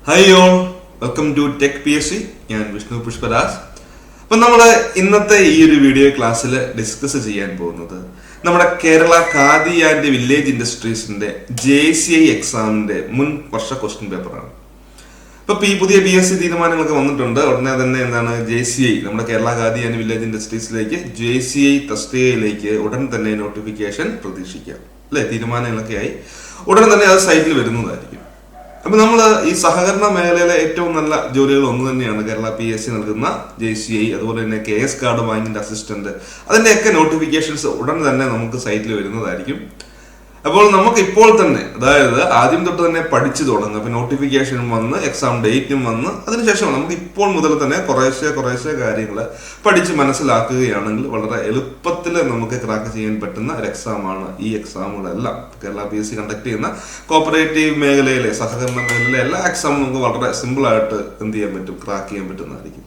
Hi all, welcome to Tech P S C. ഞാൻ വിഷ്ണു പുഷ്പദാസ്. അപ്പം നമ്മൾ ഇന്നത്തെ ഈ ഒരു വീഡിയോ ക്ലാസ്സിൽ ഡിസ്കസ് ചെയ്യാൻ പോകുന്നത് നമ്മുടെ കേരള ഖാദി ആൻഡ് വില്ലേജ് ഇൻഡസ്ട്രീസിന്റെ JCI എക്സാമിന്റെ മുൻ വർഷ ക്വസ്റ്റ്യൻ പേപ്പറാണ്. ഇപ്പൊ ഈ പുതിയ PSC തീരുമാനങ്ങളൊക്കെ വന്നിട്ടുണ്ട്. ഉടനെ തന്നെ എന്താണ് JCI, നമ്മുടെ കേരള ഖാദി ആൻഡ് വില്ലേജ് ഇൻഡസ്ട്രീസിലേക്ക് JCI തസ്തികയിലേക്ക് ഉടൻ തന്നെ നോട്ടിഫിക്കേഷൻ പ്രതീക്ഷിക്കാം. അല്ലെ, തീരുമാനങ്ങളൊക്കെ ആയി ഉടൻ തന്നെ അത് സൈറ്റിൽ വരുന്നതായിരിക്കും. അപ്പൊ നമ്മൾ ഈ സഹകരണ മേഖലയിലെ ഏറ്റവും നല്ല ജോലികൾ ഒന്ന് തന്നെയാണ് കേരള PSC നൽകുന്ന JCI, അതുപോലെ തന്നെ KS കാർഡ് ബാങ്കിന്റെ അസിസ്റ്റന്റ്, അതിന്റെയൊക്കെ നോട്ടിഫിക്കേഷൻസ് ഉടൻ തന്നെ നമുക്ക് സൈറ്റിൽ വരുന്നതായിരിക്കും. അപ്പോൾ നമുക്ക് ഇപ്പോൾ തന്നെ, അതായത് ആദ്യം തൊട്ട് തന്നെ പഠിച്ചു തുടങ്ങും. അപ്പൊ നോട്ടിഫിക്കേഷനും വന്ന് എക്സാം ഡേറ്റും വന്ന് അതിനുശേഷം നമുക്ക് ഇപ്പോൾ മുതൽ തന്നെ കുറേശ്ശെ കാര്യങ്ങൾ പഠിച്ച് മനസ്സിലാക്കുകയാണെങ്കിൽ വളരെ എളുപ്പത്തിൽ നമുക്ക് ക്രാക്ക് ചെയ്യാൻ പറ്റുന്ന ഒരു എക്സാമാണ് ഈ എക്സാമുകളെല്ലാം. കേരള PSC കണ്ടക്ട് ചെയ്യുന്ന കോപ്പറേറ്റീവ് മേഖലയിലെ, സഹകരണ മേഖലയിലെ എല്ലാ എക്സാമും നമുക്ക് വളരെ സിമ്പിൾ ആയിട്ട് എന്ത് ചെയ്യാൻ പറ്റും, ക്രാക്ക് ചെയ്യാൻ പറ്റുന്നതായിരിക്കും.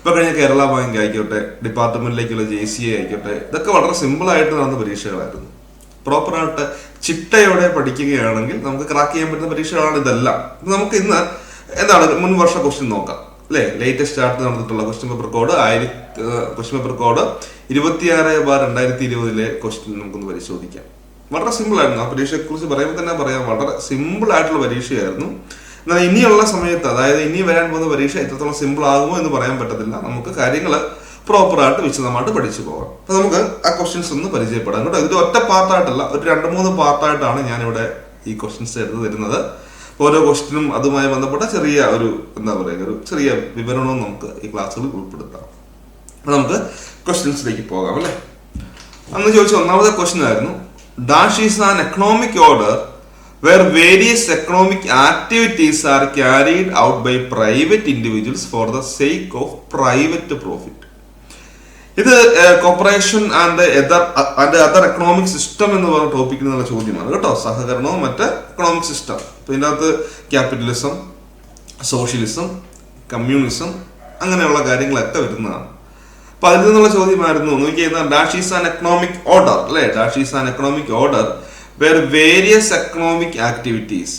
ഇപ്പൊ കഴിഞ്ഞ കേരള ബാങ്ക് ആയിക്കോട്ടെ, ഡിപ്പാർട്ട്മെന്റിലേക്കുള്ള JCI ആയിക്കോട്ടെ, ഇതൊക്കെ വളരെ സിമ്പിൾ ആയിട്ട് നടന്ന പരീക്ഷകളായിരുന്നു. പ്രോപ്പറായിട്ട് ചിട്ടയോടെ പഠിക്കുകയാണെങ്കിൽ നമുക്ക് ക്രാക്ക് ചെയ്യാൻ പറ്റുന്ന പരീക്ഷകളാണ് ഇതെല്ലാം. നമുക്ക് ഇന്ന് എന്താണ് മുൻ വർഷ ക്വസ്റ്റ്യൻ നോക്കാം. അല്ലെ, ലേറ്റസ്റ്റ് ആയിട്ട് നടന്നിട്ടുള്ള ക്വസ്റ്റ്യൻ പേപ്പർ കോഡ് 26/2020 ക്വസ്റ്റ്യൻ നമുക്കൊന്ന് പരിശോധിക്കാം. വളരെ സിമ്പിൾ ആയിരുന്നു. ആ പരീക്ഷയെ കുറിച്ച് പറയുമ്പോൾ തന്നെ പറയാം, വളരെ സിമ്പിൾ ആയിട്ടുള്ള പരീക്ഷയായിരുന്നു. എന്നാൽ ഇനിയുള്ള സമയത്ത്, അതായത് ഇനി വരാൻ പോകുന്ന പരീക്ഷ എത്രത്തോളം സിമ്പിൾ ആകുമോ എന്ന് പറയാൻ പറ്റത്തില്ല. നമുക്ക് കാര്യങ്ങൾ പ്രോപ്പറായിട്ട് വിശദമായിട്ട് പഠിച്ചു പോകാം. അപ്പൊ നമുക്ക് ആ ക്വസ്റ്റ്യൻസ് ഒന്ന് പരിചയപ്പെടാം കേട്ടോ. ഇതിൽ ഒറ്റ പാർട്ടായിട്ടല്ല, ഒരു 2-3 പാർട്ടായിട്ടാണ് ഞാനിവിടെ ഈ ക്വസ്റ്റ്യൻസ് എടുത്ത് തരുന്നത്. ഓരോ ക്വസ്റ്റ്യനും അതുമായി ബന്ധപ്പെട്ട ചെറിയ ഒരു ഒരു ചെറിയ വിവരണവും നമുക്ക് ഈ ക്ലാസ്സുകളിൽ ഉൾപ്പെടുത്താം. അപ്പൊ നമുക്ക് ക്വസ്റ്റ്യൻസിലേക്ക് പോകാം. അല്ലെ, അന്ന് ചോദിച്ച ഒന്നാമത്തെ ക്വസ്റ്റ്യൻ ആയിരുന്നു, dash is an economic order where various economic activities are carried out by private individuals for the sake of private profit. ഇത് corporation and other economic system എന്ന് പറഞ്ഞ ടോപ്പിക്കിൽ നിന്നുള്ള ചോദ്യമാണ് കേട്ടോ. സഹകരണവും മറ്റ് എക്കണോമിക് സിസ്റ്റം. അപ്പൊ ഇതിനകത്ത് ക്യാപിറ്റലിസം, സോഷ്യലിസം, കമ്മ്യൂണിസം അങ്ങനെയുള്ള കാര്യങ്ങളൊക്കെ വരുന്നതാണ്. അപ്പൊ അതിൽ നിന്നുള്ള ചോദ്യമായിരുന്നു, നോക്കിയിരുന്ന dash is an economic order, അല്ലെ, dash is an economic order where various economic activities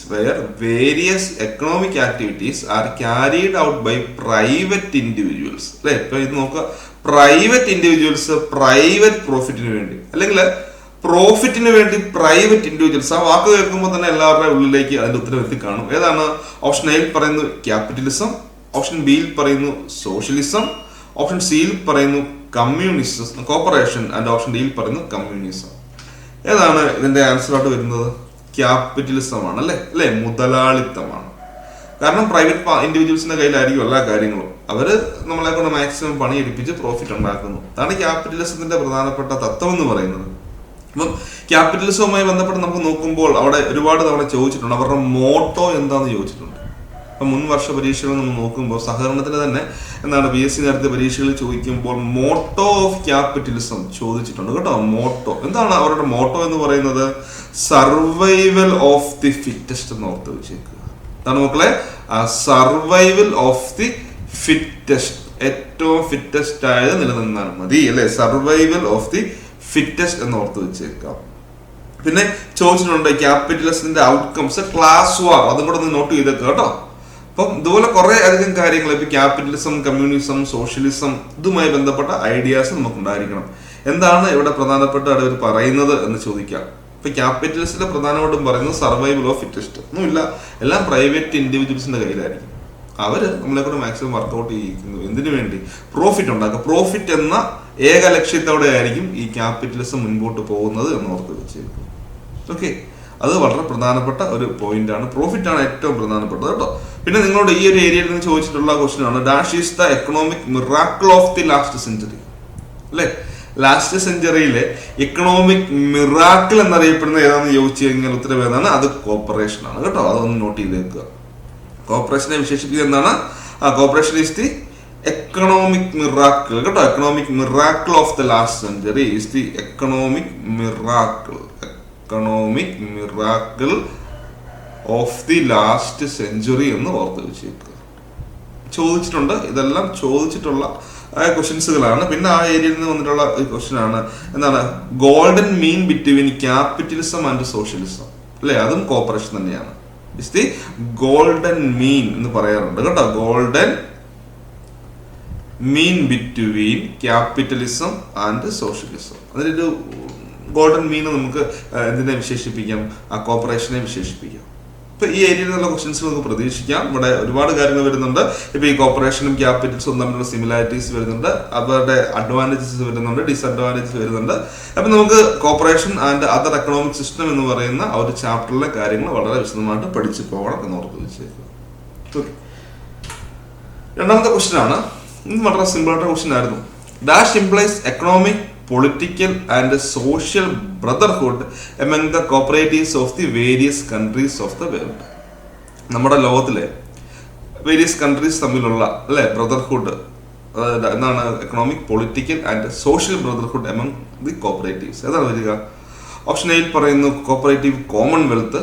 are carried out by private individuals. അല്ലെ, ഇപ്പൊ ഇത് നോക്കുക, പ്രൈവറ്റ് ഇൻഡിവിജ്വൽസ് പ്രൈവറ്റ് പ്രോഫിറ്റിന് വേണ്ടി, അല്ലെങ്കിൽ പ്രോഫിറ്റിന് വേണ്ടി പ്രൈവറ്റ് ഇൻഡിവിജ്വൽസ്. ആ വാക്ക് കേൾക്കുമ്പോൾ തന്നെ എല്ലാവരുടെയും ഉള്ളിലേക്ക് അതിന്റെ ഉത്തരം എത്തിക്കാണും. ഏതാണ്? ഓപ്ഷൻ എയിൽ പറയുന്നു ക്യാപിറ്റലിസം, ഓപ്ഷൻ ബിയിൽ പറയുന്നു സോഷ്യലിസം, ഓപ്ഷൻ സിയിൽ പറയുന്നു കമ്മ്യൂണിസം, കോർപ്പറേഷൻ, ആൻഡ് ഓപ്ഷൻ ഡിയിൽ പറയുന്നു കമ്മ്യൂണിസം. ഏതാണ് ഇതിന്റെ ആൻസർ ആയിട്ട് വരുന്നത്? ക്യാപിറ്റലിസം ആണ്. അല്ലെ, മുതലാളിത്തമാണ്. കാരണം പ്രൈവറ്റ് ഇൻഡിവിജ്വൽസിന്റെ കയ്യിലായിരിക്കും എല്ലാ കാര്യങ്ങളും. അവര് നമ്മളെ കൊണ്ട് മാക്സിമം പണി എടുപ്പിച്ച് പ്രോഫിറ്റ് ഉണ്ടാക്കുന്നു. അതാണ് ക്യാപിറ്റലിസത്തിന്റെ പ്രധാനപ്പെട്ട തത്വം എന്ന് പറയുന്നത്. അപ്പം ക്യാപിറ്റലിസവുമായി ബന്ധപ്പെട്ട് നമുക്ക് നോക്കുമ്പോൾ അവിടെ ഒരുപാട് തവണ ചോദിച്ചിട്ടുണ്ട്, അവരുടെ മോട്ടോ എന്താന്ന് ചോദിച്ചിട്ടുണ്ട്. അപ്പൊ മുൻ വർഷ പരീക്ഷകൾ നമ്മൾ നോക്കുമ്പോൾ സഹകരണത്തിന് തന്നെ എന്താണ് PSC നടത്തിയ പരീക്ഷകളിൽ ചോദിക്കുമ്പോൾ മോട്ടോ ഓഫ് ക്യാപിറ്റലിസം ചോദിച്ചിട്ടുണ്ട് കേട്ടോ. മോട്ടോ എന്താണ്? അവരുടെ മോട്ടോ എന്ന് പറയുന്നത് സർവൈവൽ ഓഫ് ദി ഫിറ്റസ്റ്റ് എന്ന് ഓർത്ത് വെച്ചേക്കുക. എന്താണ് മക്കളെ? സർവൈവൽ ഓഫ് ദി ഫിറ്റസ്റ്റ്, ഏറ്റവും ഫിറ്റസ്റ്റ് ആയത് നിലനിന്നാൽ മതി. അല്ലെ, സർവൈവൽ ഓഫ് ദി ഫിറ്റസ്റ്റ് എന്ന് ഓർത്ത് വെച്ചേക്കാം. പിന്നെ ചോദിച്ചിട്ടുണ്ട് ക്യാപിറ്റലിസത്തിന്റെ ഔട്ട്കംസ്, ക്ലാസ് വാർ, അതും കൂടെ ഒന്ന് നോട്ട് ചെയ്തേക്കുക കേട്ടോ. അപ്പം ഇതുപോലെ കുറെ അധികം കാര്യങ്ങൾ, ഇപ്പൊ ക്യാപിറ്റലിസം, കമ്മ്യൂണിസം, സോഷ്യലിസം, ഇതുമായി ബന്ധപ്പെട്ട ഐഡിയാസ് നമുക്ക് ഉണ്ടായിരിക്കണം. എന്താണ് ഇവിടെ പ്രധാനപ്പെട്ട അവർ പറയുന്നത് എന്ന് ചോദിക്കാം. ഇപ്പൊ ക്യാപിറ്റലിസ്റ്റിലെ പ്രധാനമായിട്ടും പറയുന്നത് സർവൈവൽ ഓഫ് ഫിറ്റസ്റ്റ് ഒന്നുമില്ല, എല്ലാം പ്രൈവറ്റ് ഇൻഡിവിജ്വൽസിന്റെ കയ്യിലായിരിക്കും. അവര് നമ്മളെ കൂടെ മാക്സിമം വർക്ക്ഔട്ട് ചെയ്യിക്കുന്നു. എന്തിനു വേണ്ടി? പ്രോഫിറ്റ് ഉണ്ടാക്കുക. പ്രോഫിറ്റ് എന്ന ഏക ലക്ഷ്യത്തോടെ ആയിരിക്കും ഈ ക്യാപിറ്റലിസം മുൻപോട്ട് പോകുന്നത് എന്ന് ഓർത്ത് വെച്ചേക്കും. ഓക്കെ, അത് വളരെ പ്രധാനപ്പെട്ട ഒരു പോയിന്റ് ആണ്. പ്രോഫിറ്റ് ആണ് ഏറ്റവും പ്രധാനപ്പെട്ടത് കേട്ടോ. പിന്നെ നിങ്ങളോട് ഈ ഒരു ഏരിയയിൽ നിന്ന് ചോദിച്ചിട്ടുള്ള ക്വസ്റ്റ്യൻ ആണ്, dash is the economic miracle of the last century. അല്ലെ, ലാസ്റ്റ് സെഞ്ചുറിയിലെ എക്കണോമിക് മിറാക്കിൾ എന്നറിയപ്പെടുന്ന ഏതാണെന്ന് ചോദിച്ചു കഴിഞ്ഞാൽ ഉത്തരം ഏതാണ്? അത് കോർപ്പറേഷൻ ആണ് കേട്ടോ. അതൊന്ന് നോട്ട് ചെയ്തേക്കുക. കോർപ്പറേഷനെ വിശേഷിപ്പിക്കുക എന്താണ്? Corporation is the economic miracle കേട്ടോ. Economic miracle of the last century is the economic miracle of the last century എന്ന് ഓർത്ത് വെച്ചേക്കുക. ചോദിച്ചിട്ടുണ്ട്, ഇതെല്ലാം ചോദിച്ചിട്ടുള്ള ക്വസ്റ്റ്യൻസുകളാണ്. പിന്നെ ആ ഏരിയയിൽ നിന്ന് വന്നിട്ടുള്ള ക്വസ്റ്റ്യൻ ആണ് എന്താണ്? Golden mean between capitalism and socialism. അല്ലെ, അതും കോർപ്പറേഷൻ തന്നെയാണ്. ഇറ്റ്സ് ദി ഗോൾഡൻ മീൻ എന്ന് പറയാറുണ്ട് കേട്ടോ. Golden mean between capitalism and socialism. അതിലൊരു ഗോൾഡൻ മീൻ നമുക്ക് എന്തിനെ വിശേഷിപ്പിക്കാം? ആ കോർപ്പറേഷനെ വിശേഷിപ്പിക്കാം. ഇപ്പൊ ഈ ഏരിയയിൽ നിന്നുള്ള ക്വസ്റ്റ്യൻസ് നമുക്ക് പ്രതീക്ഷിക്കാം. ഇവിടെ ഒരുപാട് കാര്യങ്ങൾ വരുന്നുണ്ട്. ഇപ്പൊ ഈ കോർപ്പറേഷനും ക്യാപിറ്റൽസും തമ്മിലുള്ള സിമിലാരിറ്റീസ് വരുന്നുണ്ട്, അവരുടെ അഡ്വാൻറ്റേജസ് വരുന്നുണ്ട്, ഡിസഡ്വാൻറ്റേജസ് വരുന്നുണ്ട്. അപ്പൊ നമുക്ക് corporation and other economic system എന്ന് പറയുന്ന ആ ഒരു ചാപ്റ്ററിലെ കാര്യങ്ങൾ വളരെ വിശദമായിട്ട് പഠിച്ചു പോകണം എന്ന് ഓർത്ത് വെച്ചേക്കുക. ഓക്കെ, രണ്ടാമത്തെ ക്വസ്റ്റ്യൻ ആണ്. ഇത് വളരെ സിമ്പിൾ ആയിട്ടുള്ള ക്വസ്റ്റ്യൻ ആയിരുന്നു. Dash implies economic, political and social brotherhood among the cooperatives of the various countries of the world. നമ്മുടെ ലോകത്തിലെ വേരിയസ് കൺട്രീസ് തമ്മിലുള്ള അല്ലെ ബ്രദർഹുഡ് എന്നാണ് economic, political and social brotherhood among the cooperatives. ഏതാണ് വരിക? ഓപ്ഷൻ എയിൽ പറയുന്നു കോപ്പറേറ്റീവ് കോമൺവെൽത്ത്,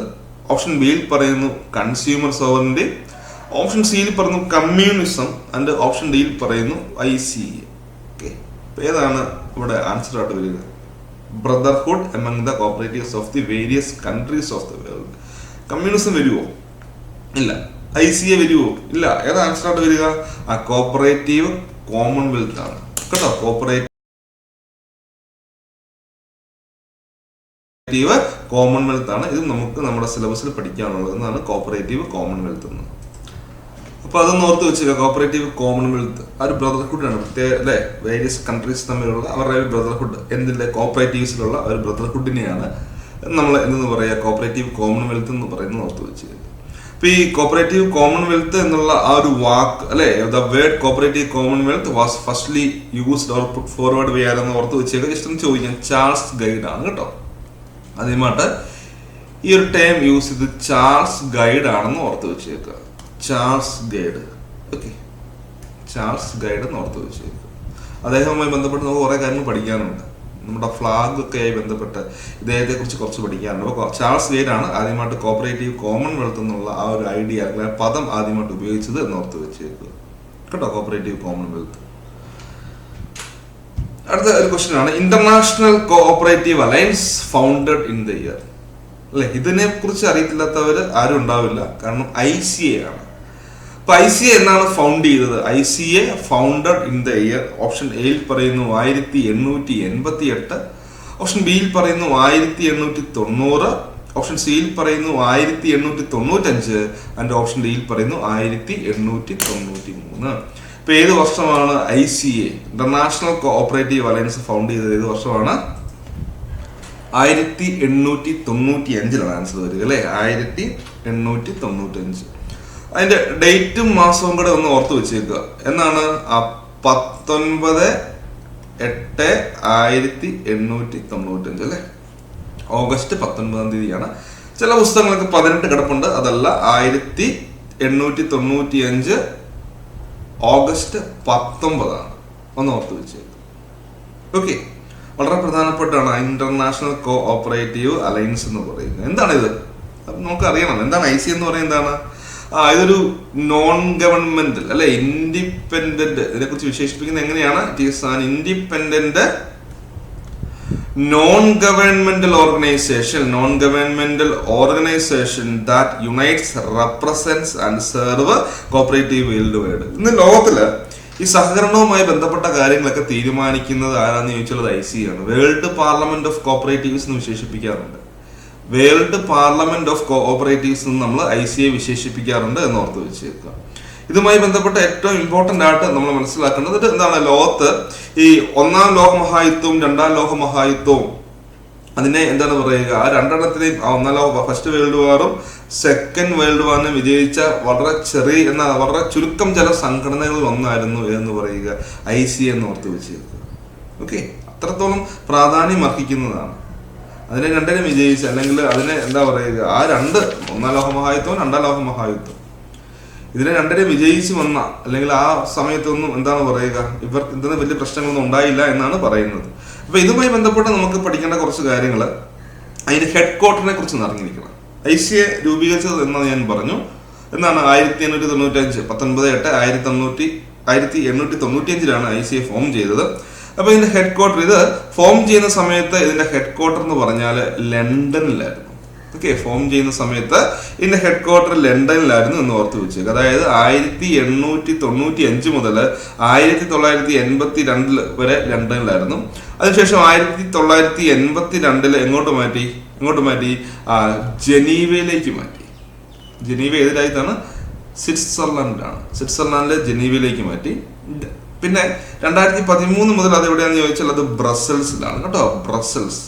ഓപ്ഷൻ ബിയിൽ പറയുന്നു കൺസ്യൂമർ സോവറിറ്റി, ഓപ്ഷൻ സിയിൽ പറയുന്നു കമ്മ്യൂണിസം ആൻഡ് ഓപ്ഷൻ ഡിയിൽ പറയുന്നു ICA. ഓക്കെ, ഏതാണ് ഇവിടെ ആൻസർ ആയിട്ട് വരിക? Brotherhood among the cooperatives of the various countries of the world. Communism വരുമോ? ഇല്ല. ICA വരുമോ? ഇല്ല. ഏതാ ആൻസർ ആയിട്ട് വരിക? ആ കോപ്പറേറ്റീവ് കോമൺവെൽത്ത് ആണ് കേട്ടോ. കോപ്പറേറ്റീവ് കോമൺവെൽത്ത് ആണ്. ഇത് നമുക്ക് നമ്മുടെ സിലബസിൽ പഠിക്കാനുള്ളത് എന്നാണ് കോപ്പറേറ്റീവ് കോമൺവെൽത്ത് എന്ന്. അപ്പൊ അതൊന്ന് ഓർത്ത് വെച്ചില്ല. കോപ്പറേറ്റീവ് കോമൺവെൽത്ത് ആ ഒരു ബ്രദർഹുഡ് ആണ്. പ്രത്യേക അല്ലെ, വേരിയസ് കൺട്രീസ് തമ്മിലുള്ള അവരുടെ ഒരു ബ്രദർഹുഡ്, എന്തിന്റെ കോപ്പറേറ്റീവ്സിലുള്ള ഒരു ബ്രദർഹുഡിനെയാണ് നമ്മൾ എന്തെന്ന് പറയുക? കോപ്പറേറ്റീവ് കോമൺവെൽത്ത് എന്ന് പറയുന്നത് ഓർത്ത് വെച്ച്. അപ്പൊ ഈ കോപ്പറേറ്റീവ് കോമൺവെൽത്ത് എന്നുള്ള ആ ഒരു വാക്ക് അല്ലെ, the word cooperative commonwealth was firstly used or put forward by ആരെന്ന് ഓർത്ത് വെച്ചേക്കുക. ജസ്റ്റ് ഒന്ന് ചോദിക്കാം. ചാൾസ് ഗൈഡ് ആണ് കേട്ടോ. ആദ്യമായിട്ട് ഈ ഒരു ടേം യൂസ് ചെയ്ത് ചാൾസ് ഗൈഡ് ആണെന്ന് ഓർത്ത് വെച്ചേക്കുക. Charles guide. Okay, Charles guide എന്ന് ഓർത്ത് വെച്ചേക്കുക. അദ്ദേഹവുമായി ബന്ധപ്പെട്ട് നമുക്ക് കുറെ കാര്യങ്ങൾ പഠിക്കാനുണ്ട്. നമ്മുടെ ഫ്ലാഗ് ഒക്കെ ആയി ബന്ധപ്പെട്ട് ഇദ്ദേഹത്തെ കുറിച്ച് കുറച്ച് പഠിക്കാനുണ്ട്. അപ്പോൾ ചാൾസ് ഗൈഡ് ആണ് ആദ്യമായിട്ട് കോപ്പറേറ്റീവ് കോമൺവെൽത്ത് എന്നുള്ള ആ ഒരു ഐഡിയ അല്ലെങ്കിൽ പദം ആദ്യമായിട്ട് ഉപയോഗിച്ചത് എന്ന് ഓർത്ത് വെച്ചേക്കുക കേട്ടോ. Cooperative Commonwealth. അടുത്ത ഒരു ക്വസ്റ്റ്യൻ ആണ്. International cooperative alliance founded in the year. അല്ലെ, ഇതിനെ കുറിച്ച് അറിയത്തില്ലാത്തവർ ആരും ഉണ്ടാവില്ല. കാരണം ICA ആണ്. അപ്പൊ ICA എന്നാണ് ഫൗണ്ട് ചെയ്തത്? ICA founded in the year. Option എയിൽ പറയുന്നു 1888, ഓപ്ഷൻ ബിയിൽ പറയുന്നു 1890, ഓപ്ഷൻ സിയിൽ പറയുന്നു 1895 ആൻഡ് ഓപ്ഷൻ ഡിയിൽ പറയുന്നു 1893. ഇപ്പൊ ഏത് വർഷമാണ് ICA international cooperative alliance found ചെയ്തത്? ഏത് വർഷമാണ്? 1895 ആൻസർ വരിക അല്ലെ. 1895. അതിന്റെ ഡേറ്റും മാസവും കൂടെ ഒന്ന് ഓർത്ത് വെച്ചേക്കുക. എന്നാണ്? 19/8/1895 അല്ലെ. ഓഗസ്റ്റ് 19 ചില പുസ്തകങ്ങൾക്ക് 18 കിടപ്പുണ്ട്. അതല്ല, 1895 ഓഗസ്റ്റ് 19 ഒന്ന് ഓർത്ത് വെച്ചേക്കുക. ഓക്കെ, വളരെ പ്രധാനപ്പെട്ടാണ് ഇന്റർനാഷണൽ കോഓപ്പറേറ്റീവ് അലയൻസ് എന്ന് പറയുന്നത്. എന്താണിത്? നമുക്ക് അറിയണം. എന്താണ് ICA എന്ന് പറയുന്നത്? എന്താണ്? ഇതൊരു നോൺ ഗവൺമെന്റൽ അല്ലെ, ഇൻഡിപെൻഡന്റ്. ഇതിനെക്കുറിച്ച് വിശേഷിപ്പിക്കുന്നത് എങ്ങനെയാണ്? It is an independent non governmental organisation that unites, represents and serve cooperative world wide. ഇന്ന് ലോകത്തില് ഈ സഹകരണവുമായി ബന്ധപ്പെട്ട കാര്യങ്ങളൊക്കെ തീരുമാനിക്കുന്നത് ആരാന്ന് ചോദിച്ചുള്ളത് ICA ആണ്. വേൾഡ് പാർലമെന്റ് ഓഫ് കോപ്പറേറ്റീവ്സ് എന്ന് വിശേഷിപ്പിക്കാറുണ്ട്. വേൾഡ് പാർലമെന്റ് ഓഫ് കോഓപ്പറേറ്റീവ്സ് എന്ന് നമ്മൾ ICA വിശേഷിപ്പിക്കാറുണ്ട് എന്ന് ഓർത്ത് വെച്ചേക്കുക. ഇതുമായി ബന്ധപ്പെട്ട ഏറ്റവും ഇമ്പോർട്ടന്റ് ആയിട്ട് നമ്മൾ മനസ്സിലാക്കേണ്ടത് എന്താണ്? ലോകത്ത് ഈ ഒന്നാം ലോകമഹായുദ്ധവും രണ്ടാം ലോകമഹായുദ്ധവും അതിനെ എന്താണ് പറയുക? ആ രണ്ടെണ്ണത്തിനെയും ഫസ്റ്റ് വേൾഡ് വാറും സെക്കൻഡ് വേൾഡ് വാറിനെ വിജയിച്ച വളരെ ചുരുക്കം ചില സംഘടനകളിൽ ഒന്നായിരുന്നു എന്ന് പറയുക ICA എന്ന് ഓർത്ത് വെച്ചേക്കുക. ഓക്കെ, അത്രത്തോളം പ്രാധാന്യം അർഹിക്കുന്നതാണ്. അതിനെ രണ്ടിനും വിജയിച്ച, അല്ലെങ്കിൽ അതിനെ എന്താ പറയുക, ആ ഒന്നാം ലോകമഹായുദ്ധവും രണ്ടാം ലോകമഹായുദ്ധവും ഇതിനെ രണ്ടിനെ വിജയിച്ച് വന്ന, അല്ലെങ്കിൽ ആ സമയത്തൊന്നും എന്താണ് പറയുക, ഇവർക്ക് ഇതിന് വലിയ പ്രശ്നങ്ങളൊന്നും ഉണ്ടായില്ല എന്നാണ് പറയുന്നത്. അപ്പൊ ഇതുമായി ബന്ധപ്പെട്ട് നമുക്ക് പഠിക്കേണ്ട കുറച്ച് കാര്യങ്ങൾ, അതിന്റെ ഹെഡ് ക്വാർട്ടറിനെ കുറിച്ച് അറിഞ്ഞിരിക്കണം. ICA രൂപീകരിച്ചത് എന്ന് ഞാൻ പറഞ്ഞു. എന്നാണ്? 1895 1895 ICA ഫോം ചെയ്തത്. അപ്പൊ ഇതിന്റെ ഹെഡ് ക്വാർട്ടർ, ഇത് ഫോം ചെയ്യുന്ന സമയത്ത് ഇതിന്റെ ഹെഡ് ക്വാർട്ടർ എന്ന് പറഞ്ഞാൽ ലണ്ടനിലായിരുന്നു. ഓക്കെ, ഫോം ചെയ്യുന്ന സമയത്ത് ഇതിന്റെ ഹെഡ് ക്വാർട്ടർ ലണ്ടനിലായിരുന്നു എന്ന് ഓർത്ത് വെച്ചേക്ക്. അതായത് 1895 മുതൽ 1982 വരെ ലണ്ടനിലായിരുന്നു. അതിനുശേഷം 1982 എങ്ങോട്ട് മാറ്റി ജനീവയിലേക്ക് മാറ്റി. ജനീവ ഏത് രാജ്യത്താണ്? സ്വിറ്റ്സർലൻഡിലാണ്. സ്വിറ്റ്സർലാൻഡിലെ ജനീവയിലേക്ക് മാറ്റി. പിന്നെ 2013 മുതൽ അത് എവിടെയാണെന്ന് ചോദിച്ചാൽ അത് ബ്രസൽസിലാണ് കേട്ടോ. Brussels,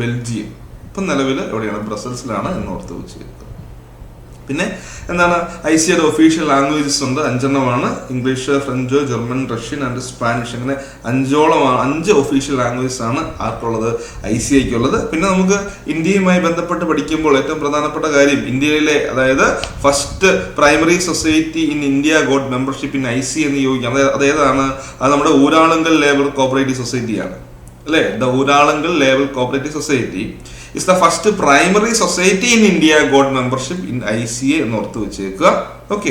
Belgium. ഇപ്പം നിലവിൽ എവിടെയാണ്? ബ്രസൽസിലാണ് എന്ന് ഓർത്ത് വെച്ച്. പിന്നെ എന്താണ്? ICAയുടെ ഒഫീഷ്യൽ ലാംഗ്വേജസ് ഉണ്ട്, 5 English, French, German, Russian and Spanish. അങ്ങനെ 5 ഒഫീഷ്യൽ ലാംഗ്വേജസ് ആണ് ആർക്കുള്ളത്? ICAയ്ക്കുള്ളത്. പിന്നെ നമുക്ക് ഇന്ത്യയുമായി ബന്ധപ്പെട്ട് പഠിക്കുമ്പോൾ ഏറ്റവും പ്രധാനപ്പെട്ട കാര്യം ഇന്ത്യയിലെ, അതായത് first primary society in India got membership in ICA എന്ന് ചോദിക്കാം. അതേതാണ്? അത് നമ്മുടെ ഊരാളുങ്കൽ ലേബർ കോപ്പറേറ്റീവ് സൊസൈറ്റിയാണ് അല്ലേ? The Uralungal labour cooperative society is the first primary society in India got membership in ICA എന്ന് ഓർത്ത് വെച്ചേക്കുക. ഓക്കെ,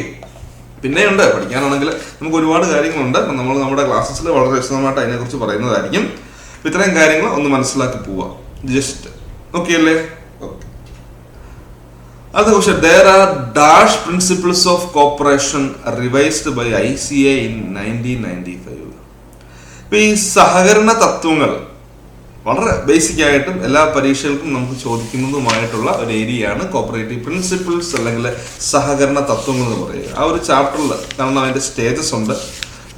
പിന്നെയുണ്ട് പഠിക്കാനാണെങ്കിൽ നമുക്ക് ഒരുപാട് കാര്യങ്ങളുണ്ട്. നമ്മൾ നമ്മുടെ ക്ലാസ്സസിൽ വളരെ വിശദമായിട്ട് അതിനെക്കുറിച്ച് പറയുന്നതായിരിക്കും. ഇത്രയും കാര്യങ്ങൾ ഒന്ന് മനസ്സിലാക്കി പോവാം ജസ്റ്റ്. ഓക്കെ അല്ലേ? ഓക്കെ. അടുത്ത question, there are dash principles of cooperation revised by ICA in 1995. ഇപ്പൊ ഈ സഹകരണ തത്വങ്ങൾ വളരെ ബേസിക് ആയിട്ടും എല്ലാ പരീക്ഷകൾക്കും നമുക്ക് ചോദിക്കുന്നതുമായിട്ടുള്ള ഒരു ഏരിയയാണ് കോപ്പറേറ്റീവ് പ്രിൻസിപ്പിൾസ് അല്ലെങ്കിൽ സഹകരണ തത്വങ്ങൾ എന്ന് പറയുക. ആ ഒരു ചാപ്റ്ററിൽ കാരണം അതിൻ്റെ സ്റ്റേജസ് ഉണ്ട്.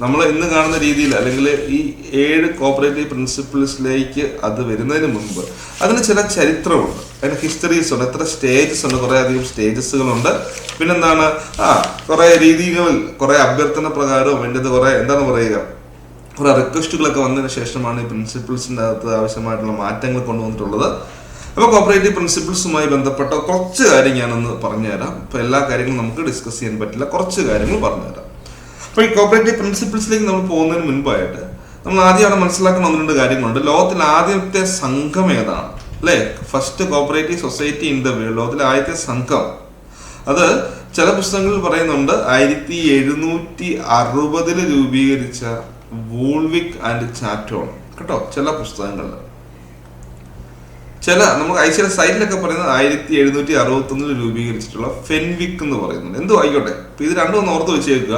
നമ്മൾ ഇന്ന് കാണുന്ന രീതിയിൽ അല്ലെങ്കിൽ ഈ 7 കോപ്പറേറ്റീവ് പ്രിൻസിപ്പിൾസിലേക്ക് അത് വരുന്നതിന് മുൻപ് അതിന് ചില ചരിത്രമുണ്ട്, അതിന് ഹിസ്റ്ററീസ് ഉണ്ട്, എത്ര സ്റ്റേജസ് ഉണ്ട്, കുറേ അധികം സ്റ്റേജസുകളുണ്ട്. പിന്നെന്താണ്, കുറേ രീതികളിൽ കുറേ അഭ്യർത്ഥന പ്രകാരവും അതിൻ്റെ കുറേ എന്താണ് പറയുക, കുറെ റിക്വസ്റ്റുകളൊക്കെ വന്നതിന് ശേഷമാണ് ഈ പ്രിൻസിപ്പിൾസിൻ്റെ അകത്ത് ആവശ്യമായിട്ടുള്ള മാറ്റങ്ങൾ കൊണ്ടുവന്നിട്ടുള്ളത്. അപ്പോൾ കോപ്പറേറ്റീവ് പ്രിൻസിപ്പിൾസുമായി ബന്ധപ്പെട്ട കുറച്ച് കാര്യം ഞാനൊന്ന് പറഞ്ഞുതരാം. ഇപ്പോൾ എല്ലാ കാര്യങ്ങളും നമുക്ക് ഡിസ്കസ് ചെയ്യാൻ പറ്റില്ല, കുറച്ച് കാര്യങ്ങൾ പറഞ്ഞുതരാം. അപ്പോൾ ഈ കോപ്പറേറ്റീവ് പ്രിൻസിപ്പിൾസിലേക്ക് നമ്മൾ പോകുന്നതിന് മുൻപായിട്ട് നമ്മൾ ആദ്യം അവിടെ മനസ്സിലാക്കുന്ന 1-2 കാര്യങ്ങളുണ്ട്. ലോകത്തിലെ ആദ്യത്തെ സംഘം ഏതാണ് അല്ലേ? First cooperative society in the world, ലോകത്തിലെ ആദ്യത്തെ സംഘം. അത് ചില പുസ്തകങ്ങളിൽ പറയുന്നുണ്ട് 1760 രൂപീകരിച്ച വൂൾവിക് ആൻഡ് ചാറ്റോൺ കേട്ടോ. ചില പുസ്തകങ്ങളിൽ, നമുക്ക് ICAയുടെ സൈറ്റിലൊക്കെ പറയുന്നത് 1761 രൂപീകരിച്ചിട്ടുള്ള ഫെൻവിക് എന്ന് പറയുന്നുണ്ട്. എന്തോ ആയിക്കോട്ടെ, ഇപ്പൊ ഇത് രണ്ടും ഒന്ന് ഓർത്ത് വെച്ചേക്കുക.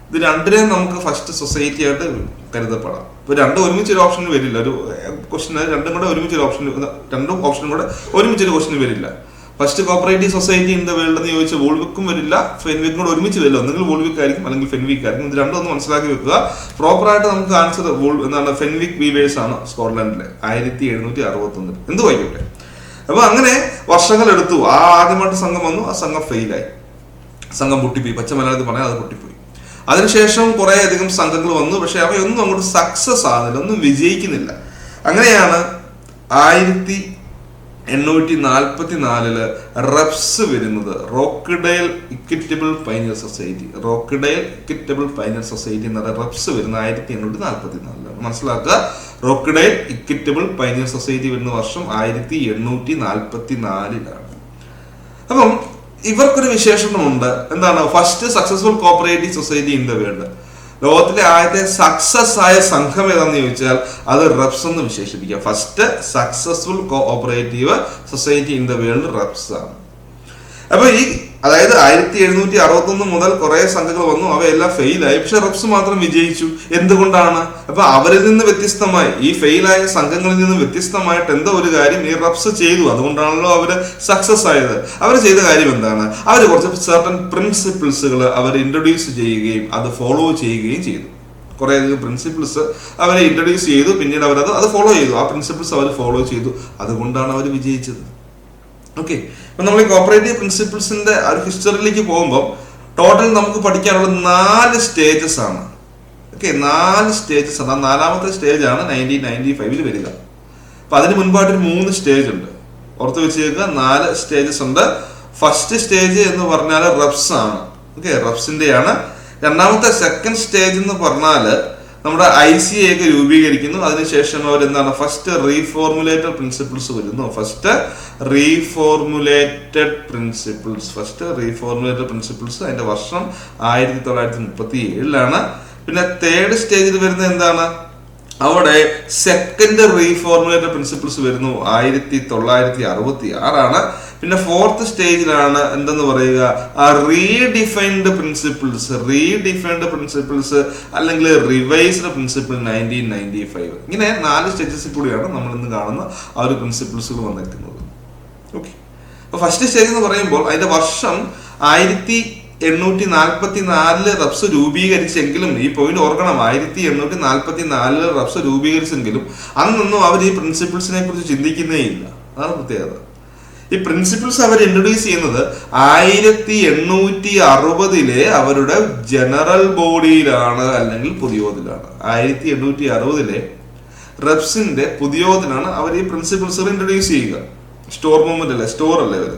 ഇത് രണ്ടിനെയും നമുക്ക് ഫസ്റ്റ് സൊസൈറ്റി ആയിട്ട് കരുതപ്പെടാം. ഇപ്പൊ രണ്ടും ഒരുമിച്ച് ഒരു ഓപ്ഷൻ വരില്ല. ഒരു ക്വസ്റ്റ്യൻ രണ്ടും കൂടെ ഒരുമിച്ച് ഒരു ഓപ്ഷൻ, രണ്ടും ഓപ്ഷനും കൂടെ ഒരുമിച്ചൊരു ക്വസ്റ്റ്യൻ വരില്ല. First cooperative society in the world എന്ന് ചോദിച്ചാൽ വൂൾവിക്കും വരില്ല, ഫെൻവിക്കും കൂടെ ഒരുമിച്ച് വരില്ല. ഒന്നുകിൽ വൂൾവിക് ആയിരിക്കും അല്ലെങ്കിൽ ഫെൻവിക് ആയിരിക്കും. ഇത് രണ്ടും ഒന്ന് മനസ്സിലാക്കി വെക്കുക. പ്രോപ്പറായിട്ട് നമുക്ക് ആൻസർ എന്താണ്? ഫെൻവിക് വീവേഴ്സ് ആണ് സ്കോട്ട്ലൻഡിലെ 1761. എന്ത് വായിക്കട്ടെ. അപ്പൊ അങ്ങനെ വർഷങ്ങൾ എടുത്തു. ആദ്യമായിട്ട് സംഘം വന്നു, ആ സംഘം ഫെയിലായി, സംഘം പൊട്ടിപ്പോയി. പച്ച മലയാളത്തിൽ പറഞ്ഞാൽ അത് പൊട്ടിപ്പോയി. അതിനുശേഷം കുറെ അധികം സംഘങ്ങൾ വന്നു, പക്ഷെ അവയൊന്നും അങ്ങോട്ട് സക്സസ് ആകുന്നില്ല, ഒന്നും വിജയിക്കുന്നില്ല. അങ്ങനെയാണ് 1844 റെപ്സ് വരുന്നത്, Rochdale equitable pioneer society. Rochdale equitable pioneer society എന്ന് പറയുന്ന റെപ്സ് വരുന്നത് 1844. മനസ്സിലാക്കുക, റോക്ക്ഡെയിൽ ഇക്വിറ്റബിൾ പൈനിയർ സൊസൈറ്റി വരുന്ന വർഷം 1844. അപ്പം ഇവർക്കൊരു വിശേഷണമുണ്ട്. എന്താണ്? First successful cooperative society in the world. ലോകത്തിലെ ആദ്യത്തെ സക്സസ് ആയ സംഘം ഏതാണെന്ന് ചോദിച്ചാൽ അത് റെപ്സ് എന്ന് വിശേഷിപ്പിക്കുക. First successful cooperative society in the world REPS ആണ്. അപ്പൊ അതായത് 1761 മുതൽ കുറെ സംഘങ്ങൾ വന്നു, അവയെല്ലാം ഫെയിലായി. പക്ഷെ റെപ്സ് മാത്രം വിജയിച്ചു. എന്തുകൊണ്ടാണ്? അപ്പൊ അവരിൽ നിന്ന് വ്യത്യസ്തമായി, ഈ ഫെയിലായ സംഘങ്ങളിൽ നിന്ന് വ്യത്യസ്തമായിട്ട് എന്തോ ഒരു കാര്യം ഈ റെപ്സ് ചെയ്തു. അതുകൊണ്ടാണല്ലോ അവര് സക്സസ് ആയത്. അവർ ചെയ്ത കാര്യം എന്താണ്? അവർ കുറച്ച് സർട്ടൻ പ്രിൻസിപ്പിൾസുകൾ അവർ ഇൻട്രൊഡ്യൂസ് ചെയ്യുകയും അത് ഫോളോ ചെയ്യുകയും ചെയ്തു. കുറെ അധികം പ്രിൻസിപ്പിൾസ് അവരെ ഇൻട്രൊഡ്യൂസ് ചെയ്തു, പിന്നീട് അവരത് ഫോളോ ചെയ്തു. ആ പ്രിൻസിപ്പിൾസ് അവർ ഫോളോ ചെയ്തു, അതുകൊണ്ടാണ് അവർ വിജയിച്ചത്. ഓക്കെ, അപ്പൊ നമ്മൾ ഈ കോപ്പറേറ്റീവ് പ്രിൻസിപ്പിൾസിന്റെ ആ ഒരു ഹിസ്റ്ററിയിലേക്ക് പോകുമ്പോൾ ടോട്ടൽ നമുക്ക് പഠിക്കാനുള്ള 4 സ്റ്റേജസ് ആണ്. ഓക്കെ, 4 സ്റ്റേജസ് ആണ്. 4ാമത്തെ സ്റ്റേജ് ആണ് 1995 വരിക. അപ്പൊ അതിന് മുൻപായിട്ടൊരു 3 സ്റ്റേജ് ഉണ്ട്. ഓർത്ത് വെച്ചേക്കുക, 4 സ്റ്റേജസ് ഉണ്ട്. ഫസ്റ്റ് സ്റ്റേജ് എന്ന് പറഞ്ഞാൽ റെപ്സ് ആണ്. ഓക്കെ, റെപ്സിന്റെ ആണ്. രണ്ടാമത്തെ സെക്കൻഡ് സ്റ്റേജ് എന്ന് പറഞ്ഞാൽ നമ്മുടെ ICA ഒക്കെ രൂപീകരിക്കുന്നു. അതിനുശേഷം അവരെന്താണ്? ഫസ്റ്റ് റീഫോർമുലേറ്റഡ് പ്രിൻസിപ്പിൾസ് വരുന്നു. ഫസ്റ്റ് റീഫോർമുലേറ്റഡ് പ്രിൻസിപ്പിൾസ് അതിന്റെ വർഷം 1937. പിന്നെ തേർഡ് സ്റ്റേജിൽ വരുന്നത് എന്താണ്? അവിടെ സെക്കൻഡ് റീഫോർമുലേറ്റഡ് പ്രിൻസിപ്പിൾസ് വരുന്നു 1966. പിന്നെ ഫോർത്ത് സ്റ്റേജിലാണ് എന്തെന്ന് പറയുക, റീഡിഫൈൻഡ് പ്രിൻസിപ്പിൾസ് അല്ലെങ്കിൽ റിവൈസ്ഡ് പ്രിൻസിപ്പിൾ 1995. ഇങ്ങനെ 4 സ്റ്റേജസിൽ കൂടിയാണ് നമ്മൾ ഇന്ന് കാണുന്ന ആ ഒരു പ്രിൻസിപ്പിൾസുകൾ വന്നിരിക്കുന്നത്. ഓക്കെ, അപ്പൊ ഫസ്റ്റ് സ്റ്റേജ് എന്ന് പറയുമ്പോൾ അതിന്റെ വർഷം 1844 റബ്സ് രൂപീകരിച്ചെങ്കിലും, ഈ പോയിന്റ് ഓർക്കണം, 1844 റബ്സ് രൂപീകരിച്ചെങ്കിലും അന്നൊന്നും അവർ ഈ പ്രിൻസിപ്പിൾസിനെ കുറിച്ച് ചിന്തിക്കുന്നേ ഇല്ല. അതാണ് പ്രത്യേകത. ഈ പ്രിൻസിപ്പിൾസ് അവർ ഇൻട്രൊഡ്യൂസ് ചെയ്യുന്നത് 1860 അവരുടെ ജനറൽ ബോഡിയിലാണ്, അല്ലെങ്കിൽ പുതിയോതിലാണ്. 1860 റബ്സിന്റെ പുതിയോതിലാണ് അവർ ഈ പ്രിൻസിപ്പിൾസ് ഇൻട്രൊഡ്യൂസ് ചെയ്യുക. സ്റ്റോർ മൂവ്മെന്റ് അല്ലേ, സ്റ്റോർ അല്ലേ ഇവര്.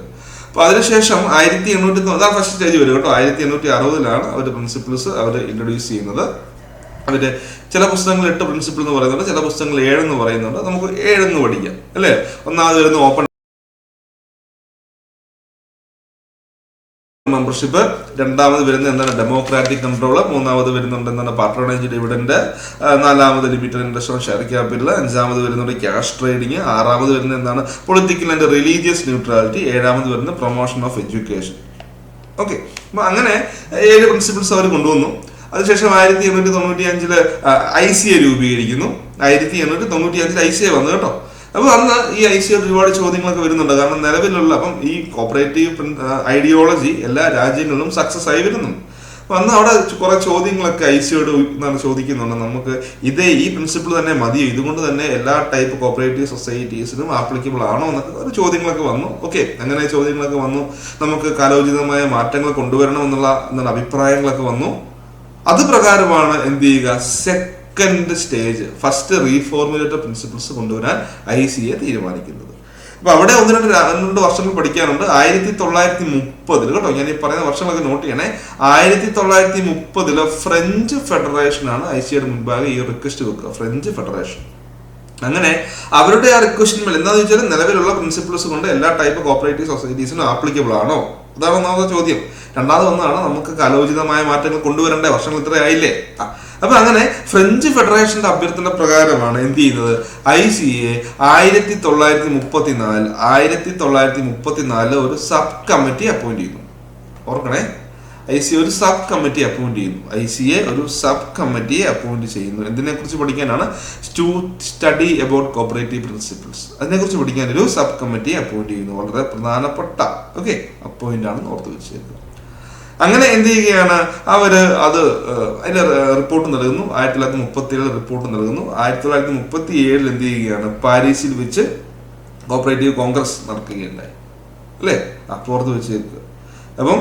അപ്പൊ അതിനുശേഷം 1800 അതാണ് ഫസ്റ്റ് സ്റ്റേജ് വരും കേട്ടോ. 1860 അവർ പ്രിൻസിപ്പിൾസ് അവർ ഇൻട്രൊഡ്യൂസ് ചെയ്യുന്നത്. അവര് ചില പുസ്തകങ്ങൾ 8 പ്രിൻസിപ്പിൾ എന്ന് പറയുന്നുണ്ട്, ചില പുസ്തകങ്ങൾ 7 എന്ന് പറയുന്നുണ്ട്. നമുക്ക് 7 എന്ന് പഠിക്കാം അല്ലെ. ഒന്നാമത് വരുന്ന ഓപ്പൺ മെമ്പർഷിപ്പ്, രണ്ടാമത് വരുന്നത് എന്താണ് ഡെമോക്രാറ്റിക് കൺട്രോൾ, മൂന്നാമത് വരുന്നുണ്ട് എന്താണ് പാട്രോണേജ് ഡിവിഡന്റ്, നാലാമത് limited interest on share capital, അഞ്ചാമത് വരുന്നുണ്ട് ക്യാഷ് ട്രേഡിങ്, ആറാമത് വരുന്നത് എന്താണ് പൊളിറ്റിക്കൽ ആൻഡ് റിലീജിയസ് ന്യൂട്രാലിറ്റി, ഏഴാമത് വരുന്നത് പ്രൊമോഷൻ ഓഫ് എഡ്യൂക്കേഷൻ. ഓക്കെ, അപ്പൊ അങ്ങനെ 7 പ്രിൻസിപ്പിൾസ് അവർ കൊണ്ടുവന്നു. അതിനുശേഷം 1895 ICA രൂപീകരിക്കുന്നു. 1895 ICA വന്നു കേട്ടോ. അപ്പൊ അന്ന് ഈ ICA ഒരുപാട് ചോദ്യങ്ങളൊക്കെ വരുന്നുണ്ട്. കാരണം നിലവിലുള്ള ഈ കോപ്പറേറ്റീവ് ഐഡിയോളജി എല്ലാ രാജ്യങ്ങളിലും സക്സസ് ആയി വരുന്നുണ്ട്. അപ്പൊ അന്ന് അവിടെ കുറെ ചോദ്യങ്ങളൊക്കെ ICAയോട് ചോദിക്കുന്നുണ്ട്. നമുക്ക് ഈ പ്രിൻസിപ്പിൾ തന്നെ മതിയോ, ഇതുകൊണ്ട് തന്നെ എല്ലാ ടൈപ്പ് കോപ്പറേറ്റീവ് സൊസൈറ്റീസിനും ആപ്ലിക്കബിൾ ആണോ എന്നൊക്കെ ഒരു ചോദ്യങ്ങളൊക്കെ വന്നു. ഓക്കെ, അങ്ങനെ ചോദ്യങ്ങളൊക്കെ വന്നു. നമുക്ക് കാലോചിതമായ മാറ്റങ്ങൾ കൊണ്ടുവരണം എന്നുള്ള അഭിപ്രായങ്ങളൊക്കെ വന്നു. അത് പ്രകാരമാണ് എന്ത് ചെയ്യുക, second stage, first reformulated principles കൊണ്ടുവരാൻ ICA തീരുമാനിക്കുന്നത്. അപ്പൊ അവിടെ 1-2 വർഷങ്ങൾ പഠിക്കാനുണ്ട്. 1930 കേട്ടോ, ഞാൻ ഈ പറയുന്ന വർഷങ്ങളൊക്കെ നോട്ട് ചെയ്യണേ. 1930 ഫ്രഞ്ച് ഫെഡറേഷൻ ആണ് ICAയുടെ മുൻപാകെ ഈ റിക്വസ്റ്റ് വെക്കുക. ഫ്രഞ്ച് ഫെഡറേഷൻ അങ്ങനെ അവരുടെ ആ റിക്വസ്റ്റിന് മേൽ എന്താണെന്ന് വെച്ചാൽ നിലവിലുള്ള പ്രിൻസിപ്പിൾസ് കൊണ്ട് എല്ലാ ടൈപ്പ് കോപ്പറേറ്റീവ് സൊസൈറ്റീസിനും ആപ്ലിക്കബിൾ ആണോ, അതാണ് ഒന്നാമത്തെ ചോദ്യം. രണ്ടാമത് വന്നതാണ് നമുക്ക് കാലോചിതമായ മാറ്റങ്ങൾ കൊണ്ടുവരേണ്ട, വർഷങ്ങൾ ഇത്ര ആയില്ലേ. അപ്പൊ അങ്ങനെ ഫ്രഞ്ച് ഫെഡറേഷന്റെ അഭ്യർത്ഥന പ്രകാരമാണ് എന്ത് ചെയ്യുന്നത്, ICA 1934 ഒരു സബ് കമ്മിറ്റി അപ്പോയിന്റ് ചെയ്യുന്നു. ഓർക്കണേ, ICA ഒരു സബ് കമ്മിറ്റി അപ്പോയിന്റ് ചെയ്യുന്നു. ICA ഒരു സബ് കമ്മിറ്റിയെ അപ്പോയിന്റ് ചെയ്യുന്നു. എന്തിനെ കുറിച്ച് പഠിക്കാനാണ്, സ്റ്റഡി അബൌട്ട് കോപ്പറേറ്റീവ് പ്രിൻസിപ്പിൾസ്. അതിനെക്കുറിച്ച് പഠിക്കാൻ ഒരു സബ് കമ്മിറ്റി അപ്പോയിന്റ് ചെയ്യുന്നു. വളരെ പ്രധാനപ്പെട്ട അപ്പോയിന്റ് ആണെന്ന് ഓർത്ത് വെച്ചേക്കുക. അങ്ങനെ എന്ത് ചെയ്യുകയാണ് അവര്, അതിന്റെ റിപ്പോർട്ട് നൽകുന്നു. 1937 റിപ്പോർട്ട് നൽകുന്നു. 1937 എന്ത് ചെയ്യുകയാണ്, പാരീസിൽ വെച്ച് കോപ്പറേറ്റീവ് കോൺഗ്രസ് നടക്കുകയുണ്ടായി അല്ലേ. അപ്പുറത്ത് വെച്ചേക്കുക. അപ്പം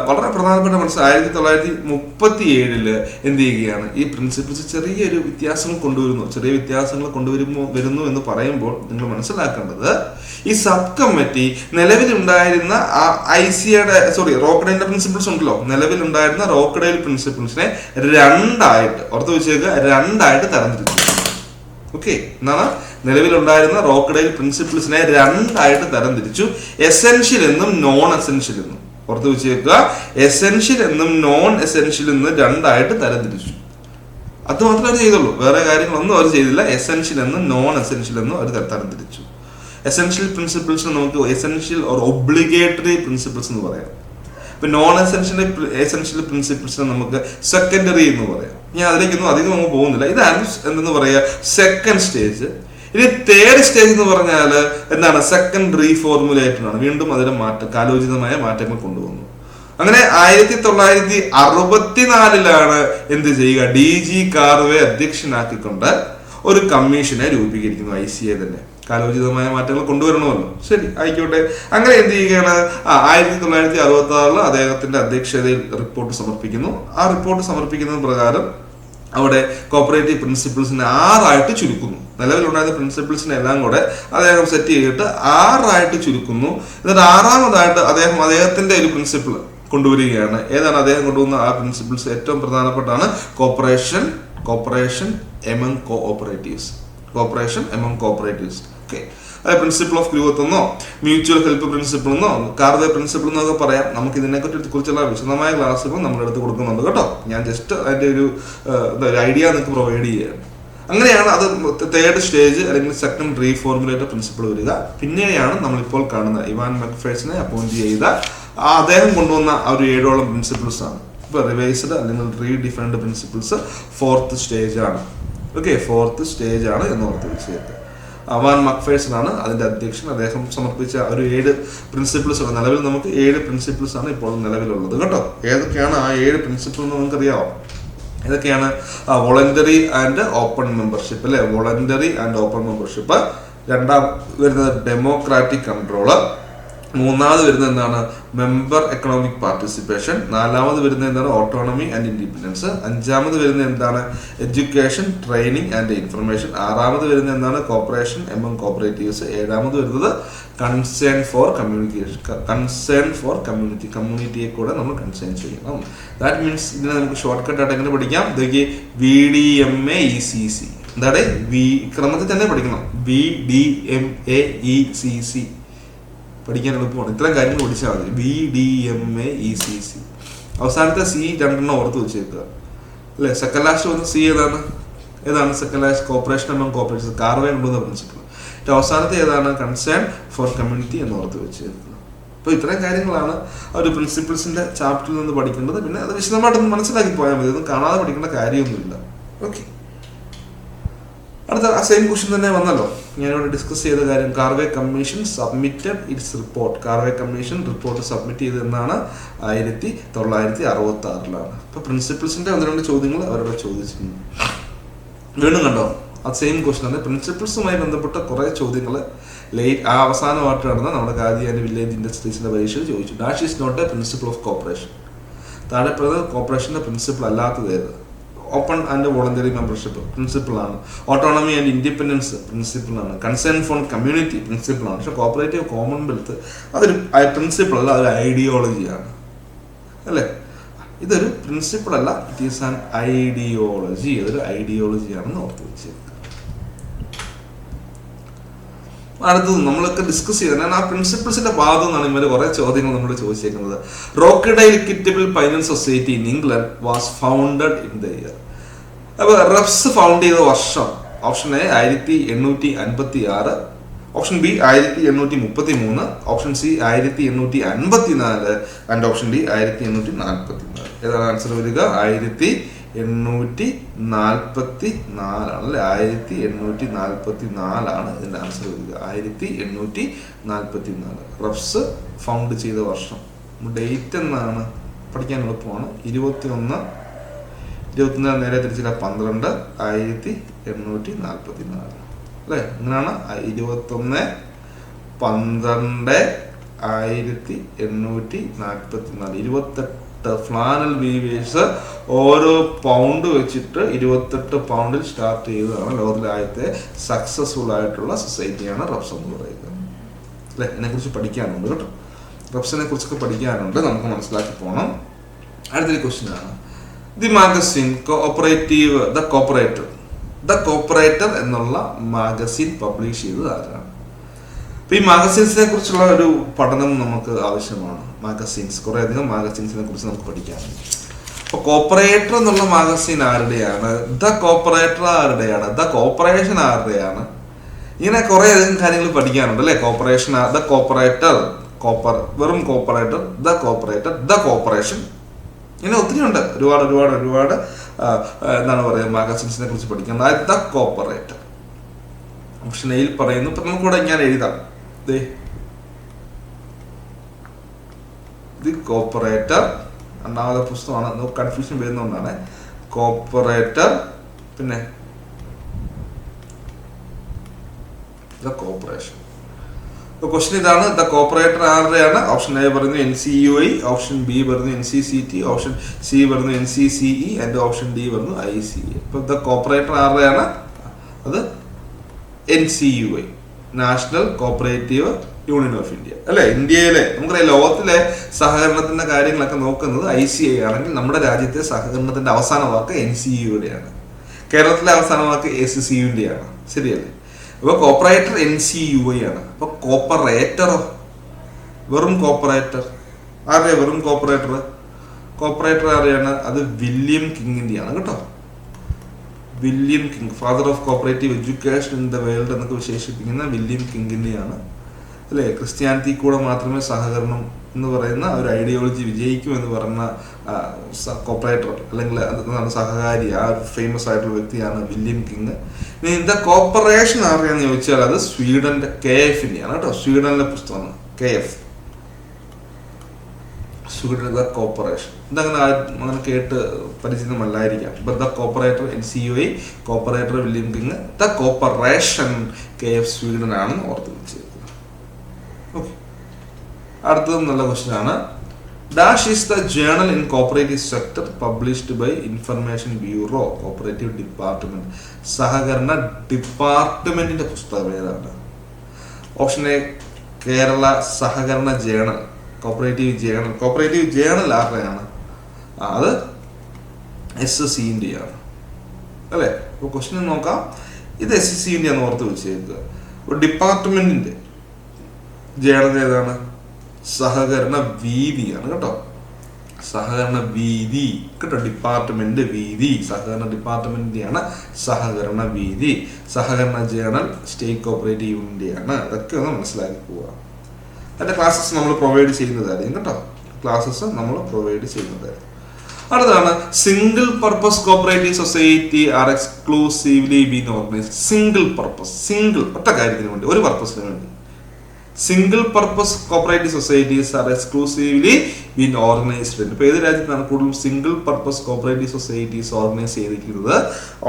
വളരെ പ്രധാനപ്പെട്ട മനസ്സിലായി 1937 എന്ത് ചെയ്യുകയാണ്, ഈ പ്രിൻസിപ്പിൾസ് ചെറിയൊരു വ്യത്യാസങ്ങൾ വരുന്നു എന്ന് പറയുമ്പോൾ നിങ്ങൾ മനസ്സിലാക്കേണ്ടത്, ഈ സബ് കമ്മിറ്റി നിലവിലുണ്ടായിരുന്ന റോക്കഡൈലിന്റെ പ്രിൻസിപ്പിൾസ് ഉണ്ടല്ലോ, നിലവിലുണ്ടായിരുന്ന റോക്കഡൈൽ പ്രിൻസിപ്പിൾസിനെ ഓർത്ത് വെച്ചേക്കുക, രണ്ടായിട്ട് തരംതിരിച്ചു. ഓക്കെ, എന്താണ് നിലവിലുണ്ടായിരുന്ന റോക്കഡൈൽ പ്രിൻസിപ്പിൾസിനെ രണ്ടായിട്ട് തരംതിരിച്ചു. എസെൻഷ്യൽ എന്നും നോൺ എസെൻഷ്യൽ എന്നും. ഓർത്ത് വെച്ചേക്കുക, എസെൻഷ്യൽ എന്നും നോൺ എസെൻഷ്യൽ എന്നും രണ്ടായിട്ട് തരംതിരിച്ചു. അത് മാത്രമേ അവർ ചെയ്തുള്ളൂ, വേറെ കാര്യങ്ങളൊന്നും അവർ ചെയ്തില്ല. എസെൻഷ്യൽ എന്നും നോൺ എസെൻഷ്യൽ എന്നും അവർ തരംതിരിച്ചു. എസെൻഷ്യൽ പ്രിൻസിപ്പിൾസിന് നമുക്ക് എസെൻഷ്യൽ ഓർ ഒബ്ലിഗേറ്ററി പ്രിൻസിപ്പിൾസ് എന്ന് പറയാം. ഇപ്പൊ നോൺ എസെൻഷ്യൽ പ്രിൻസിപ്പിൾസിനെ നമുക്ക് സെക്കൻഡറി എന്ന് പറയാം. ഞാൻ അതിലേക്കൊന്നും അധികം നമുക്ക് പോകുന്നില്ല. ഇതാണ് എന്തെന്ന് പറയാ സെക്കൻഡ് സ്റ്റേജ്. ഇനി തേർഡ് സ്റ്റേജ് എന്ന് പറഞ്ഞാൽ എന്താണ്, സെക്കൻഡ് റീഫോർമുലേറ്റഡ് ആണ്. വീണ്ടും അതിന് കാലോചിതമായ മാറ്റങ്ങൾ കൊണ്ടുവന്നു. അങ്ങനെ 1964 എന്ത് ചെയ്യുക, DG കാർവെ അധ്യക്ഷനാക്കിക്കൊണ്ട് ഒരു കമ്മീഷനെ രൂപീകരിക്കുന്നു. ICA തന്നെ കാലോചിതമായ മാറ്റങ്ങൾ കൊണ്ടുവരണമല്ലോ. ശരി, ആയിക്കോട്ടെ. അങ്ങനെ എന്ത് ചെയ്യുകയാണ്, 1966 അദ്ദേഹത്തിന്റെ അധ്യക്ഷതയിൽ റിപ്പോർട്ട് സമർപ്പിക്കുന്നു. ആ റിപ്പോർട്ട് സമർപ്പിക്കുന്നത് പ്രകാരം അവിടെ കോപ്പറേറ്റീവ് പ്രിൻസിപ്പിൾസിനെ 6 ചുരുക്കുന്നു. നിലവിലുണ്ടായിരുന്ന പ്രിൻസിപ്പിൾസിനെ എല്ലാം കൂടെ അദ്ദേഹം സെറ്റ് ചെയ്തിട്ട് 6 ചുരുക്കുന്നു. എന്നിട്ട് 6ാമതായിട്ട് അദ്ദേഹത്തിന്റെ ഒരു പ്രിൻസിപ്പിൾ കൊണ്ടുവരികയാണ്. ഏതാണ് അദ്ദേഹം കൊണ്ടുവന്ന ആ പ്രിൻസിപ്പിൾസ്? ഏറ്റവും പ്രധാനപ്പെട്ടാണ് കോപ്പറേഷൻ എമംഗ് കോഓപ്പറേറ്റീവ്സ്. ഓക്കെ, അതായത് പ്രിൻസിപ്പിൾ ഓഫ് ഗ്രോത്ത് എന്നോ മ്യൂച്വൽ ഹെൽപ്പ് പ്രിൻസിപ്പിൾ എന്നോ കാർവെ പ്രിൻസിപ്പിൾ എന്നൊക്കെ പറയാം. നമുക്ക് ഇതിനെക്കുറിച്ചുള്ള വിശദമായ ക്ലാസ്സുകൾ നമ്മുടെ അടുത്ത് കൊടുക്കുന്നുണ്ട് കേട്ടോ. ഞാൻ ജസ്റ്റ് അതിന്റെ ഒരു ഐഡിയ നിങ്ങൾക്ക് പ്രൊവൈഡ് ചെയ്യുകയാണ്. അങ്ങനെയാണ് അത് തേർഡ് സ്റ്റേജ് അല്ലെങ്കിൽ സെക്കൻഡ് റീഫോർമുലേറ്റർ പ്രിൻസിപ്പിൾ വരിക. പിന്നെയാണ് നമ്മളിപ്പോൾ കാണുന്ന ഇവാൻ മക്ഫേഴ്സിനെ അപ്പോയിന്റ് ചെയ്ത അദ്ദേഹം കൊണ്ടുവന്ന ആ ഒരു 7ഓളം പ്രിൻസിപ്പിൾസ് ആണ്. ഇപ്പോൾ റിവൈസ്ഡ് അല്ലെങ്കിൽ റീഡിഫൈൻഡ് പ്രിൻസിപ്പിൾസ് ഫോർത്ത് സ്റ്റേജ് ആണ്. ഓക്കെ, ഫോർത്ത് സ്റ്റേജ് ആണ് എന്ന് ഓർത്ത് വെച്ചേക്ക്. ഇവാൻ മക്ഫേഴ്സൺ ആണ് അതിന്റെ അധ്യക്ഷൻ. അദ്ദേഹം സമർപ്പിച്ച ഒരു 7 പ്രിൻസിപ്പിൾസ് ആണ്. നിലവിൽ നമുക്ക് 7 പ്രിൻസിപ്പിൾസ് ആണ് ഇപ്പോൾ നിലവിലുള്ളത് കേട്ടോ. ഏതൊക്കെയാണ് ആ 7 പ്രിൻസിപ്പിൾ എന്ന് നമുക്കറിയാമോ? ഏതൊക്കെയാണ്? വോളണ്ടറി ആൻഡ് ഓപ്പൺ മെമ്പർഷിപ്പ് അല്ലെ, വോളണ്ടറി ആൻഡ് ഓപ്പൺ മെമ്പർഷിപ്പ്. രണ്ടാം വരുന്നത് ഡെമോക്രാറ്റിക് കൺട്രോള്. മൂന്നാമത് വരുന്നത് എന്താണ്? Member economic participation. നാലാമത് വരുന്നത് എന്താണ്? Autonomy and independence. അഞ്ചാമത് വരുന്നത് എന്താണ്? Education, training and information. ആറാമത് വരുന്നത് എന്താണ്? Cooperation among cooperatives. ഏഴാമത് വരുന്നത് concern for communication, concern for community, കമ്മ്യൂണിറ്റിയെ കൂടെ നമ്മൾ കൺസേൺ ചെയ്യണം. ദാറ്റ് മീൻസ് ഇതിനെ നമുക്ക് ഷോർട്ട് കട്ട് ആയിട്ട് എങ്ങനെ പഠിക്കാം? ഇതൊക്കെ VDMAECC. എന്താണ്? ക്രമത്തിൽ തന്നെ പഠിക്കണം. VDMAECC പഠിക്കാൻ എളുപ്പമാണ്. ഇത്രയും കാര്യങ്ങൾ പഠിച്ചാൽ മതി. VDMAECC. അവസാനത്തെ C 2 ഓർത്ത് വെച്ചേക്കുക അല്ലെ. സെക്കൻഡ് ലാസ്റ്റ് വന്ന C ഏതാണ്? Second last? Corporation among cooperatives, Karve കൊണ്ടുവന്ന പ്രിൻസിപ്പിൾ. അവസാനത്തെ ഏതാണ്? കൺസേൺ ഫോർ കമ്മ്യൂണിറ്റി എന്ന് ഓർത്ത് വെച്ചേക്കുക. അപ്പോൾ ഇത്രയും കാര്യങ്ങളാണ് ആ ഒരു പ്രിൻസിപ്പിൾസിന്റെ ചാപ്റ്ററിൽ നിന്ന് പഠിക്കേണ്ടത്. പിന്നെ അത് വിശദമായിട്ടൊന്ന് മനസ്സിലാക്കി പോയാൽ മതി. ഒന്നും കാണാതെ പഠിക്കേണ്ട കാര്യമൊന്നുമില്ല. ഓക്കെ, അടുത്ത ആ സെയിം ക്വസ്റ്റ്യൻ തന്നെ വന്നല്ലോ. ഞാനിവിടെ ഡിസ്കസ് ചെയ്ത കാര്യം, Karve commission submitted its report. Karve commission report submit ചെയ്തെന്നാണ് 1966. അപ്പൊ പ്രിൻസിപ്പിൾസിന്റെ 1-2 ചോദ്യങ്ങൾ അവരോട് ചോദിച്ചിരുന്നു. വീണ്ടും കണ്ടോ, ആ സെയിം ക്വസ്റ്റ്യൻ ആണ്. പ്രിൻസിപ്പിൾസുമായി ബന്ധപ്പെട്ട കുറെ ചോദ്യങ്ങൾ അവസാനമായിട്ട് നടന്ന നമ്മുടെ ഖാദി ആൻഡ് വില്ലേജ് ഇൻഡസ്ട്രീസിന്റെ പരീക്ഷയിൽ ചോദിച്ചു. Dash is not a principle of cooperation. താഴെ പറയുന്നത് കോപ്പറേഷന്റെ പ്രിൻസിപ്പിൾ അല്ലാത്തത് ഏത്? Open and voluntary membership principle ആണ്. ഓട്ടോണമി ആൻഡ് ഇൻഡിപെൻഡൻസ് പ്രിൻസിപ്പിൾ ആണ്. കൺസേൺ ഫോർ കമ്മ്യൂണിറ്റി പ്രിൻസിപ്പിൾ ആണ്. പക്ഷെ കോപ്പറേറ്റീവ് കോമൺവെൽത്ത് അതൊരു പ്രിൻസിപ്പിൾ അല്ല, അതൊരു ഐഡിയോളജിയാണ് അല്ലേ. ഇതൊരു പ്രിൻസിപ്പിൾ അല്ല, ഇറ്റ് ഈസ് ആൻ ഐഡിയോളജി. അതൊരു ഐഡിയോളജിയാണെന്ന് ഓർത്ത് വെച്ചേക്കുക. അടുത്തത് നമ്മളൊക്കെ ഡിസ്കസ് ചെയ്തത് ആ പ്രിൻസിപ്പിൾസിന്റെ ഭാഗത്തു നിന്നാണ് ഇവര് കുറെ ചോദ്യങ്ങൾ നമ്മൾ ചോദിച്ചേക്കുന്നത്. Rochdale equitable finance society in England was founded in the year. അപ്പൊ റെപ്സ് ഫൗണ്ട് ചെയ്ത വർഷം option a 1856, option b 1833, option c 1854 and option d 1844. ഏതാണ് ആൻസർ വരിക? 1844 അല്ലെ. 1844 ഇതിന്റെ ആൻസർ വരിക. 1844 റെപ്സ് ഫൗണ്ട് ചെയ്ത വർഷം. ഡേറ്റ് എന്നാണ് പഠിക്കാൻ എളുപ്പമാണ്. 21 നേരെ തിരിച്ചില്ല 12 1844 അല്ലെ. അങ്ങനെയാണ് 21/12/1844. 28 ഫ്ലാനൽ വീവേഴ്സ് ഓരോ പൗണ്ട് വെച്ചിട്ട് 28 പൗണ്ടിൽ സ്റ്റാർട്ട് ചെയ്തതാണ്. ലോകത്തിലെ ആദ്യത്തെ സക്സസ്ഫുൾ ആയിട്ടുള്ള സൊസൈറ്റിയാണ് റെപ്സ് എന്ന് പറയുന്നത് അല്ലെ. ഇതിനെക്കുറിച്ച് പഠിക്കാനുണ്ട് കേട്ടോ. റെപ്സിനെ കുറിച്ചൊക്കെ പഠിക്കാനുണ്ട്, നമുക്ക് മനസ്സിലാക്കി പോകണം. അടുത്തൊരു ക്വസ്റ്റ്യൻ ആണ്, the magazine cooperative the cooperator എന്നുള്ള മാഗസിൻ പബ്ലിഷ് ചെയ്തത് ആരാണ്? അപ്പൊ ഈ മാഗസിൻസിനെ കുറിച്ചുള്ള ഒരു പഠനം നമുക്ക് ആവശ്യമാണ്. മാഗസിൻസ്, കുറെ അധികം മാഗസിൻസിനെ കുറിച്ച് നമുക്ക് പഠിക്കാനുണ്ട്. അപ്പൊ കോപ്പറേറ്റർ എന്നുള്ള മാഗസിൻ ആരുടെയാണ്? ദ കോപ്പറേറ്റർ ആരുടെയാണ്? ദ കോപ്പറേഷൻ ആരുടെയാണ്? ഇങ്ങനെ കുറെ അധികം കാര്യങ്ങൾ പഠിക്കാനുണ്ട് അല്ലെ. കോപ്പറേഷൻ, ദ കോപ്പറേറ്റർ, വെറും cooperator, the cooperator, the cooperation, ഇങ്ങനെ ഒത്തിരി ഉണ്ട്. ഒരുപാട് എന്താണ് പറയുക, മാഗസിൻസിനെ കുറിച്ച് പഠിക്കാൻ. ദ കോപ്പറേറ്റർ ഓപ്ഷൻ എയിൽ പറയുന്നു. ഇപ്പൊ നമുക്കിവിടെ ഞാൻ എഴുതാം, ദി കോപ്പറേറ്റർ. രണ്ടാമത്തെ പുസ്തകമാണ്, കൺഫ്യൂഷൻ വരുന്നതുകൊണ്ടാണ്. കോപ്പറേറ്റർ, പിന്നെ ദ കോപ്പറേഷൻ. ക്വസ്റ്റ്യൻ ഇതാണ്, ദ കോപ്പറേറ്റർ ആരുടെയാണ്? ഓപ്ഷൻ എ പറയുന്നു NCUI, ഓപ്ഷൻ ബി പറയുന്നു NCCT, ഓപ്ഷൻ സി പറയുന്നു NCCE ആൻഡ് ഓപ്ഷൻ ഡി പറയുന്നു ICA. ഇപ്പൊ ദ കോപ്പറേറ്റർ ആരുടെയാണ്? അത് NCUI, national cooperative union of India അല്ലെ. ഇന്ത്യയിലെ നമുക്കറിയാം ലോകത്തിലെ സഹകരണത്തിന്റെ കാര്യങ്ങളൊക്കെ നോക്കുന്നത് ICA ആണെങ്കിൽ നമ്മുടെ രാജ്യത്തെ സഹകരണത്തിന്റെ അവസാന വാക്ക് NCUയുടെ ആണ്. കേരളത്തിലെ അവസാന വാക്ക് ACCUന്റെ ആണ്. ശരിയല്ലേ? അപ്പൊ കോപ്പറേറ്റർ NCUI ആണ്. അപ്പൊ കോപ്പറേറ്ററോ? വെറും കോപ്പറേറ്റർ ആരെയാ? വെറും കോപ്പറേറ്റർ ആരെയാണ്? അത് വില്യം കിങ്ങിന്റെ ആണ് കേട്ടോ. William king, father of cooperative education in the world എന്നൊക്കെ വിശേഷിപ്പിക്കുന്ന വില്യം കിങ്ങിൻ്റെയാണ്, അല്ലേ? ക്രിസ്ത്യാനിറ്റി കൂടെ മാത്രമേ സഹകരണം എന്ന് പറയുന്ന ഒരു ഐഡിയോളജി വിജയിക്കുമെന്ന് പറഞ്ഞ കോപ്പറേറ്റർ അല്ലെങ്കിൽ എന്താണ് സഹകാരി, ആ ഒരു ഫേമസ് ആയിട്ടുള്ള വ്യക്തിയാണ് വില്യം കിങ്. ഇനി ദ കോപ്പറേഷൻ ആരെയാന്ന് ചോദിച്ചാൽ അത് സ്വീഡന്റെ KF-ന്റെയാണ് കേട്ടോ. സ്വീഡനിലെ പുസ്തകമാണ് KF, സ്വീഡൻ ദ കോപ്പറേഷൻ. ഇതങ്ങനെ അങ്ങനെ കേട്ട് പരിചിതമല്ലായിരിക്കാം. ഇപ്പൊ the cooperator NCUA, cooperator William King, the cooperation KF Sweden ആണെന്ന് ഓർത്ത് വെച്ചേക്കുന്നത്. ഓക്കെ, അടുത്തതും നല്ല ക്വസ്റ്റ്യൻ ആണ്. Dash is the journal in cooperative sector published by information bureau cooperative department. സഹകരണ ഡിപ്പാർട്ട്മെന്റിന്റെ പുസ്തകം ഏതാണ്? ഓപ്ഷൻ എ കേരള സഹകരണ journal, cooperative journal. Cooperative journal ആരുടെയാണ്? അത് SSCന്റെ ആണ്, അല്ലേ? അപ്പോൾ ക്വസ്റ്റ്യൻ നോക്കാം. ഇത് SSCന്റെ ആണ് ഓർത്ത് വെച്ചേക്കുക. ഡിപ്പാർട്ട്മെന്റിന്റെ ജേണൽ ഏതാണ്? സഹകരണ വീതിയാണ് കേട്ടോ. സഹകരണ വീതി കേട്ടോ. ഡിപ്പാർട്ട്മെന്റ് വീതി, സഹകരണ ഡിപ്പാർട്ട്മെന്റിന്റെയാണ് സഹകരണ വീതി. സഹകരണ ജേണൽ സ്റ്റേറ്റ് കോപ്പറേറ്റീവ് യൂണിയന്റെയാണ്. അതൊക്കെ ഒന്ന് മനസ്സിലാക്കി പോവുക. അതിന്റെ ക്ലാസ്സസ് നമ്മൾ പ്രൊവൈഡ് ചെയ്യുന്നതായിരിക്കും കേട്ടോ. ക്ലാസ്സസ് നമ്മൾ പ്രൊവൈഡ് ചെയ്യുന്നതായിരിക്കും. അടുത്താണ് single purpose cooperative society R exclusively been organised. Single purpose, single ഒറ്റ കാര്യത്തിന് വേണ്ടി, ഒരു പർപ്പസിന് വേണ്ടി. Single purpose cooperative societies are exclusively been organised. ഇപ്പൊ ഏത് രാജ്യത്താണ് കൂടുതലും single purpose cooperative societies organise ചെയ്തിരിക്കുന്നത്?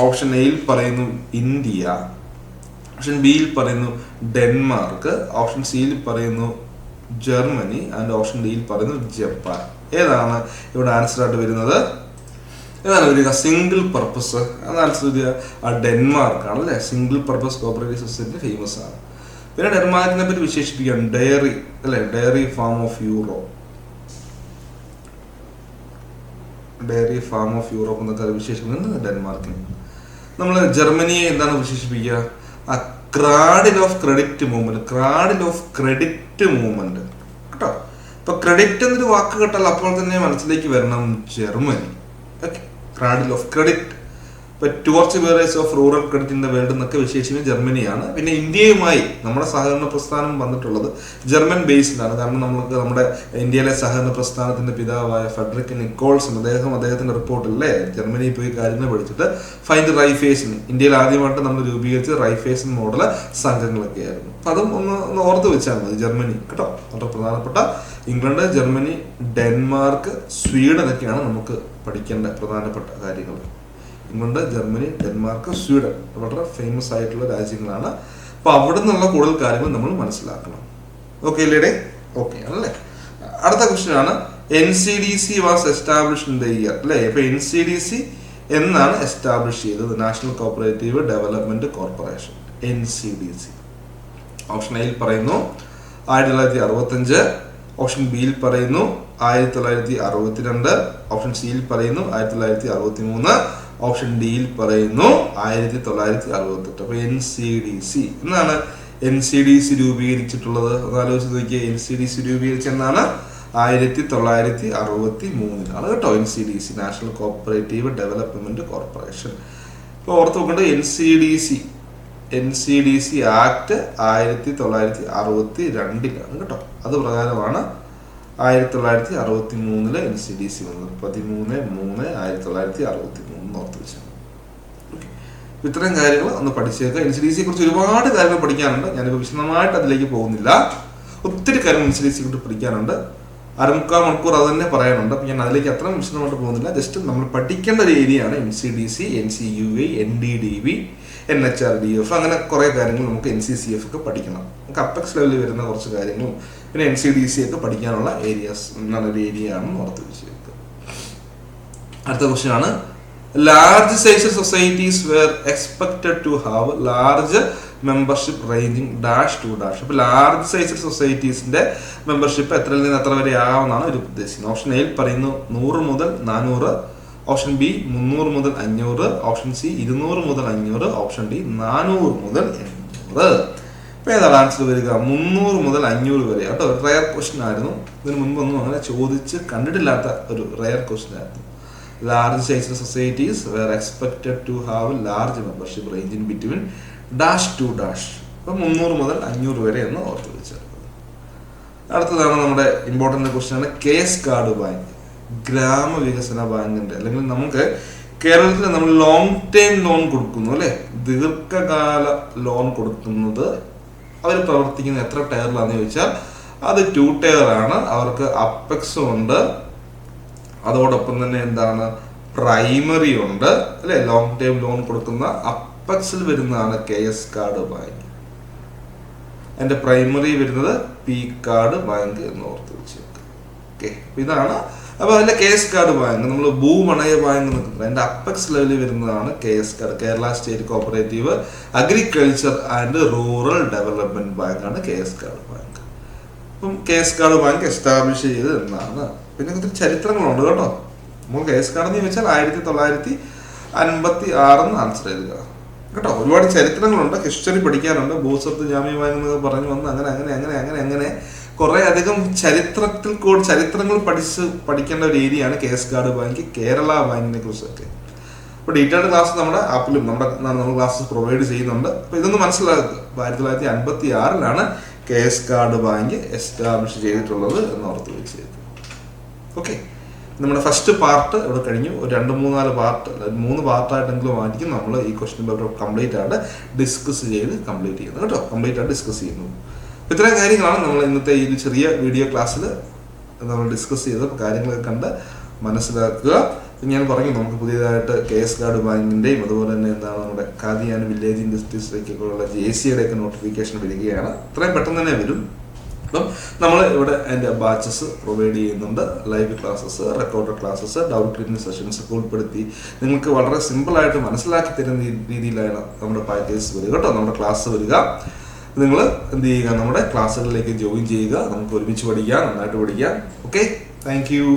ഓപ്ഷൻ എയിൽ പറയുന്നു ഇന്ത്യ, ഓപ്ഷൻ ബിയിൽ പറയുന്നു ഡെൻമാർക്ക്, ഓപ്ഷൻ സിയിൽ പറയുന്നു ജർമ്മനി ആൻഡ് ഓപ്ഷൻ ഡിയിൽ പറയുന്നു ജപ്പാൻ. ഏതാണ് ഇവിടെ ആൻസർ ആയിട്ട് വരുന്നത്? ഏതാണ് വരിക? Single purpose. അത് ആൻസർ വരിക ഡെൻമാർക്ക് ആണ്, അല്ലേ? Single purpose cooperative society famous ആണ്. പിന്നെ ഡെൻമാർക്കിനെ പറ്റി വിശേഷിപ്പിക്കുകയാണ് ഡയറി, അല്ലെ? Dairy farm of Europe, dairy farm of Europe എന്നൊക്കെ വിശേഷിപ്പിക്കുന്നത് ഡെൻമാർക്കിന്. നമ്മൾ ജർമ്മനിയെ എന്താണ് വിശേഷിപ്പിക്കുക? Cradle of credit movement, cradle of credit movement കേട്ടോ. ഇപ്പൊ ക്രെഡിറ്റ് എന്നൊരു വാക്ക് കേട്ടാൽ അപ്പോൾ തന്നെ മനസ്സിലേക്ക് വരണം Germany. Okay, cradle of credit. ഇപ്പൊ torch bearers of rural credit in the world എന്നൊക്കെ വിശേഷിക്കുന്നത് ജർമ്മനിയാണ്. പിന്നെ ഇന്ത്യയുമായി നമ്മുടെ സഹകരണ പ്രസ്ഥാനം വന്നിട്ടുള്ളത് ജർമ്മൻ ബേസ്ഡാണ്. കാരണം നമുക്ക് നമ്മുടെ ഇന്ത്യയിലെ സഹകരണ പ്രസ്ഥാനത്തിന്റെ പിതാവായ ഫെഡറിക് നിക്കോൾസൺ, അദ്ദേഹത്തിന്റെ റിപ്പോർട്ടിലെ ജർമ്മനിയിൽ പോയി കാര്യങ്ങൾ പഠിച്ചിട്ട് ഫൈൻഡ് റൈഫേസൻ, ഇന്ത്യയിൽ ആദ്യമായിട്ട് നമ്മൾ രൂപീകരിച്ച റൈഫേസൻ മോഡൽ സംഘങ്ങളൊക്കെ ആയിരുന്നു. അപ്പൊ അതും ഒന്ന് ഓർത്ത് വെച്ചാൽ മതി. ജർമ്മനി കേട്ടോ വളരെ പ്രധാനപ്പെട്ട. ഇംഗ്ലണ്ട്, ജർമ്മനി, ഡെൻമാർക്ക്, സ്വീഡൻ ഒക്കെയാണ് നമുക്ക് പഠിക്കേണ്ട പ്രധാനപ്പെട്ട കാര്യങ്ങൾ. ഇംഗ്ലണ്ട്, ജർമ്മനി, ഡെൻമാർക്ക്, സ്വീഡൻ വളരെ ഫേമസ് ആയിട്ടുള്ള രാജ്യങ്ങളാണ്. അപ്പൊ അവിടെ നിന്നുള്ള കൂടുതൽ കാര്യങ്ങൾ നമ്മൾ മനസ്സിലാക്കണം. ഓക്കെ അല്ലേ? ഓക്കെ ആണല്ലേ. അടുത്ത ക്വസ്റ്റ്യൻ ആണ് NCDC was established in the year, അല്ലേ? ഇപ്പൊ NCDC എന്നാണ് എസ്റ്റാബ്ലിഷ് ചെയ്തത്? National cooperative development corporation, NCDC. Option എയിൽ പറയുന്നു 1965, ഓപ്ഷൻ ബിയിൽ പറയുന്നു 1962, ഓപ്ഷൻ സിയിൽ പറയുന്നു 1963, ഓപ്ഷൻ ഡിയിൽ പറയുന്നു 1968. അപ്പൊ NCDC എന്നാണ് NCDC രൂപീകരിച്ചിട്ടുള്ളത്. ഒന്ന് ആലോചിച്ച് നോക്കിയാൽ NCDC രൂപീകരിച്ചെന്നാണ് 1963 കേട്ടോ. NCDC national cooperative development corporation. ഇപ്പൊ ഓർത്ത് നോക്കേണ്ടത് NCDC ആക്ട് 1962 കേട്ടോ. അത് പ്രകാരമാണ് 1963 NCDC വന്നത്. 13/3/1963 ഓർത്ത് വെച്ചാൽ. ഇത്തരം കാര്യങ്ങൾ ഒന്ന് പഠിച്ചേക്കുക. NCDC കുറിച്ച് ഒരുപാട് കാര്യങ്ങൾ പഠിക്കാനുണ്ട്. ഞാനിപ്പോൾ വിശദമായിട്ട് അതിലേക്ക് പോകുന്നില്ല. ഒത്തിരി കാര്യങ്ങൾ NCDC കുറിച്ച് പഠിക്കാനുണ്ട്. 1/4 മണിക്കൂർ അത് തന്നെ പറയാനുണ്ട്. അപ്പം ഞാൻ അതിലേക്ക് അത്ര വിശദമായിട്ട് പോകുന്നില്ല. ജസ്റ്റ് നമ്മൾ പഠിക്കേണ്ട ഒരു ഏരിയയാണ് NCDC, NCUA, NDDB, NHRDF, അങ്ങനെ കുറേ കാര്യങ്ങൾ നമുക്ക് NCCF ഒക്കെ പഠിക്കണം. നമുക്ക് അപ്പെക്സ് ലെവലിൽ വരുന്ന കുറച്ച് കാര്യങ്ങളും പിന്നെ NCDC ഒക്കെ പഠിക്കാനുള്ള ഏരിയാസ് എന്നൊരു ഏരിയ ആണെന്ന് ഓർത്ത് വെച്ചേക്കുക. അടുത്ത ക്വസ്റ്റ്യൻ ആണ് large size societies were expected to have large membership ranging dash to dash. അപ്പൊ ലാർജ് സൈസ് സൊസൈറ്റീസിന്റെ മെമ്പർഷിപ്പ് എത്രയിൽ നിന്ന് എത്ര വരെ ആവുമെന്നാണ് ഒരു ഉദ്ദേശിക്കുന്നത്. ഓപ്ഷൻ എയിൽ പറയുന്നു 100 മുതൽ 400, ഓപ്ഷൻ ബി 300 മുതൽ 500, ഓപ്ഷൻ സി 200 മുതൽ 500, ഓപ്ഷൻ ഡി 400 മുതൽ 800. ഇപ്പൊ ഏതാണ് ആൻസർ വരിക? 300 മുതൽ 500 വരെ കേട്ടോ. റയർ ക്വസ്റ്റ്യൻ ആയിരുന്നു. ഇതിനു മുൻപൊന്നും അങ്ങനെ ചോദിച്ച് കണ്ടിട്ടില്ലാത്ത ഒരു റയർ ക്വസ്റ്റ്യൻ ആയിരുന്നു. large sized societies were expected to have large membership ranging between dash to dash. അപ്പം 300 മുതൽ 500 വരെ എന്ന് ഓർത്ത് വെച്ചത്. അടുത്തതാണ് നമ്മുടെ ഇമ്പോർട്ടൻ്റ് ക്വസ്റ്റ്യൻ ആണ് കേസ് കാർഡ് ബാങ്ക്. ഗ്രാമവികസന ബാങ്കിന്റെ അല്ലെങ്കിൽ നമുക്ക് കേരളത്തിൽ നമ്മൾ ലോങ് ടൈം ലോൺ കൊടുക്കുന്നു അല്ലെ, ദീർഘകാല ലോൺ കൊടുക്കുന്നത് അവർ പ്രവർത്തിക്കുന്ന എത്ര ടയറിലാണെന്ന് ചോദിച്ചാൽ അത് 2 ടയർ ആണ്. അവർക്ക് അപ്പെക്സും ഉണ്ട്, അതോടൊപ്പം തന്നെ എന്താണ് പ്രൈമറി ഉണ്ട് അല്ലെ. ലോങ് ടൈം ലോൺ കൊടുക്കുന്ന അപ്പെക്സിൽ വരുന്നതാണ് KS കാർഡ് ബാങ്ക്. അതിന്റെ പ്രൈമറി വരുന്നത് പി കാർഡ് ബാങ്ക് എന്ന് ഓർത്ത് വെച്ചേക്കുക. ഓക്കെ, ഇതാണ്. അപ്പൊ അതിന്റെ KS കാർഡ് ബാങ്ക് നമ്മൾ ഭൂമണയ ബാങ്ക് നിൽക്കുന്നത് അതിന്റെ അപ്പെക്സ് ലെവലിൽ വരുന്നതാണ് KS card, Kerala state cooperative agriculture and rural development bank ആണ് KS കാർഡ് ബാങ്ക്. അപ്പം KS കാർഡ് ബാങ്ക് എസ്റ്റാബ്ലിഷ് ചെയ്ത് എന്നാണ്. പിന്നെ ഒത്തിരി ചരിത്രങ്ങളുണ്ട് കേട്ടോ. നമ്മൾ KS കാർഡ് എന്ന് ചോദിച്ചാൽ 1956 ആൻസർ ചെയ്തുക കേട്ടോ. ഒരുപാട് ചരിത്രങ്ങളുണ്ട്, ഹിസ്റ്ററി പഠിക്കാനുണ്ട്. ഭൂസ്വത്ത് ജാമ്യ ബാങ്ക് എന്നൊക്കെ പറഞ്ഞു വന്ന് അങ്ങനെ കുറെ അധികം ചരിത്രങ്ങൾ പഠിക്കേണ്ട ഒരു ഏരിയയാണ് KS കാർഡ് ബാങ്ക്, കേരള ബാങ്കിനെ കുറിച്ചൊക്കെ. അപ്പോൾ ഡീറ്റെയിൽഡ് ക്ലാസ് നമ്മുടെ ആപ്പിലും നമ്മൾ ക്ലാസ്സസ് പ്രൊവൈഡ് ചെയ്യുന്നുണ്ട്. അപ്പോൾ ഇതൊന്ന് മനസ്സിലാക്കുക. 1956 KS കാർഡ് ബാങ്ക് എസ്റ്റാബ്ലിഷ് ചെയ്തിട്ടുള്ളത് എന്ന് ഓർത്ത് വെച്ചേക്കും. ഓക്കെ, നമ്മുടെ ഫസ്റ്റ് പാർട്ട് ഇവിടെ കഴിഞ്ഞു. ഒരു 2-3-4 പാർട്ട്, 3 പാർട്ടായിട്ടെങ്കിലും ആയിരിക്കും നമ്മൾ ഈ ക്വസ്റ്റ്യൻ പേപ്പർ കംപ്ലീറ്റ് ആയിട്ട് ഡിസ്കസ് ചെയ്യുന്നത് കേട്ടോ. കംപ്ലീറ്റ് ആയിട്ട് ഡിസ്കസ് ചെയ്യുന്നു. ഇത്രയും കാര്യങ്ങളാണ് നമ്മൾ ഇന്നത്തെ ഈ ഒരു ചെറിയ വീഡിയോ ക്ലാസ്സിൽ നമ്മൾ ഡിസ്കസ് ചെയ്ത കാര്യങ്ങളൊക്കെ കണ്ട് മനസ്സിലാക്കുക. ഞാൻ പറഞ്ഞു നമുക്ക് പുതിയതായിട്ട് KS കാർഡ് ബാങ്കിന്റെയും അതുപോലെ തന്നെ എന്താണ് നമ്മുടെ ഖാദി ആൻഡ് വില്ലേജ് ഇൻഡസ്ട്രീസിലേക്കുള്ള JCയുടെ ഒക്കെ നോട്ടിഫിക്കേഷൻ വരികയാണ്. ഇത്രയും പെട്ടെന്ന് തന്നെ വരും. അപ്പം നമ്മൾ ഇവിടെ അതിൻ്റെ ബാച്ചസ് പ്രൊവൈഡ് ചെയ്യുന്നുണ്ട്. Live classes, recorded classes, doubt clearing sessions ഒക്കെ ഉൾപ്പെടുത്തി നിങ്ങൾക്ക് വളരെ സിമ്പിളായിട്ട് മനസ്സിലാക്കി തരുന്ന രീതിയിലാണ് നമ്മുടെ പാക്കേജ് വരിക കേട്ടോ, നമ്മുടെ ക്ലാസ് വരിക. നിങ്ങൾ എന്ത് ചെയ്യുക, നമ്മുടെ ക്ലാസ്സുകളിലേക്ക് ജോയിൻ ചെയ്യുക. നമുക്ക് ഒരുമിച്ച് പഠിക്കാം, നന്നായിട്ട് പഠിക്കാം. Okay, thank you.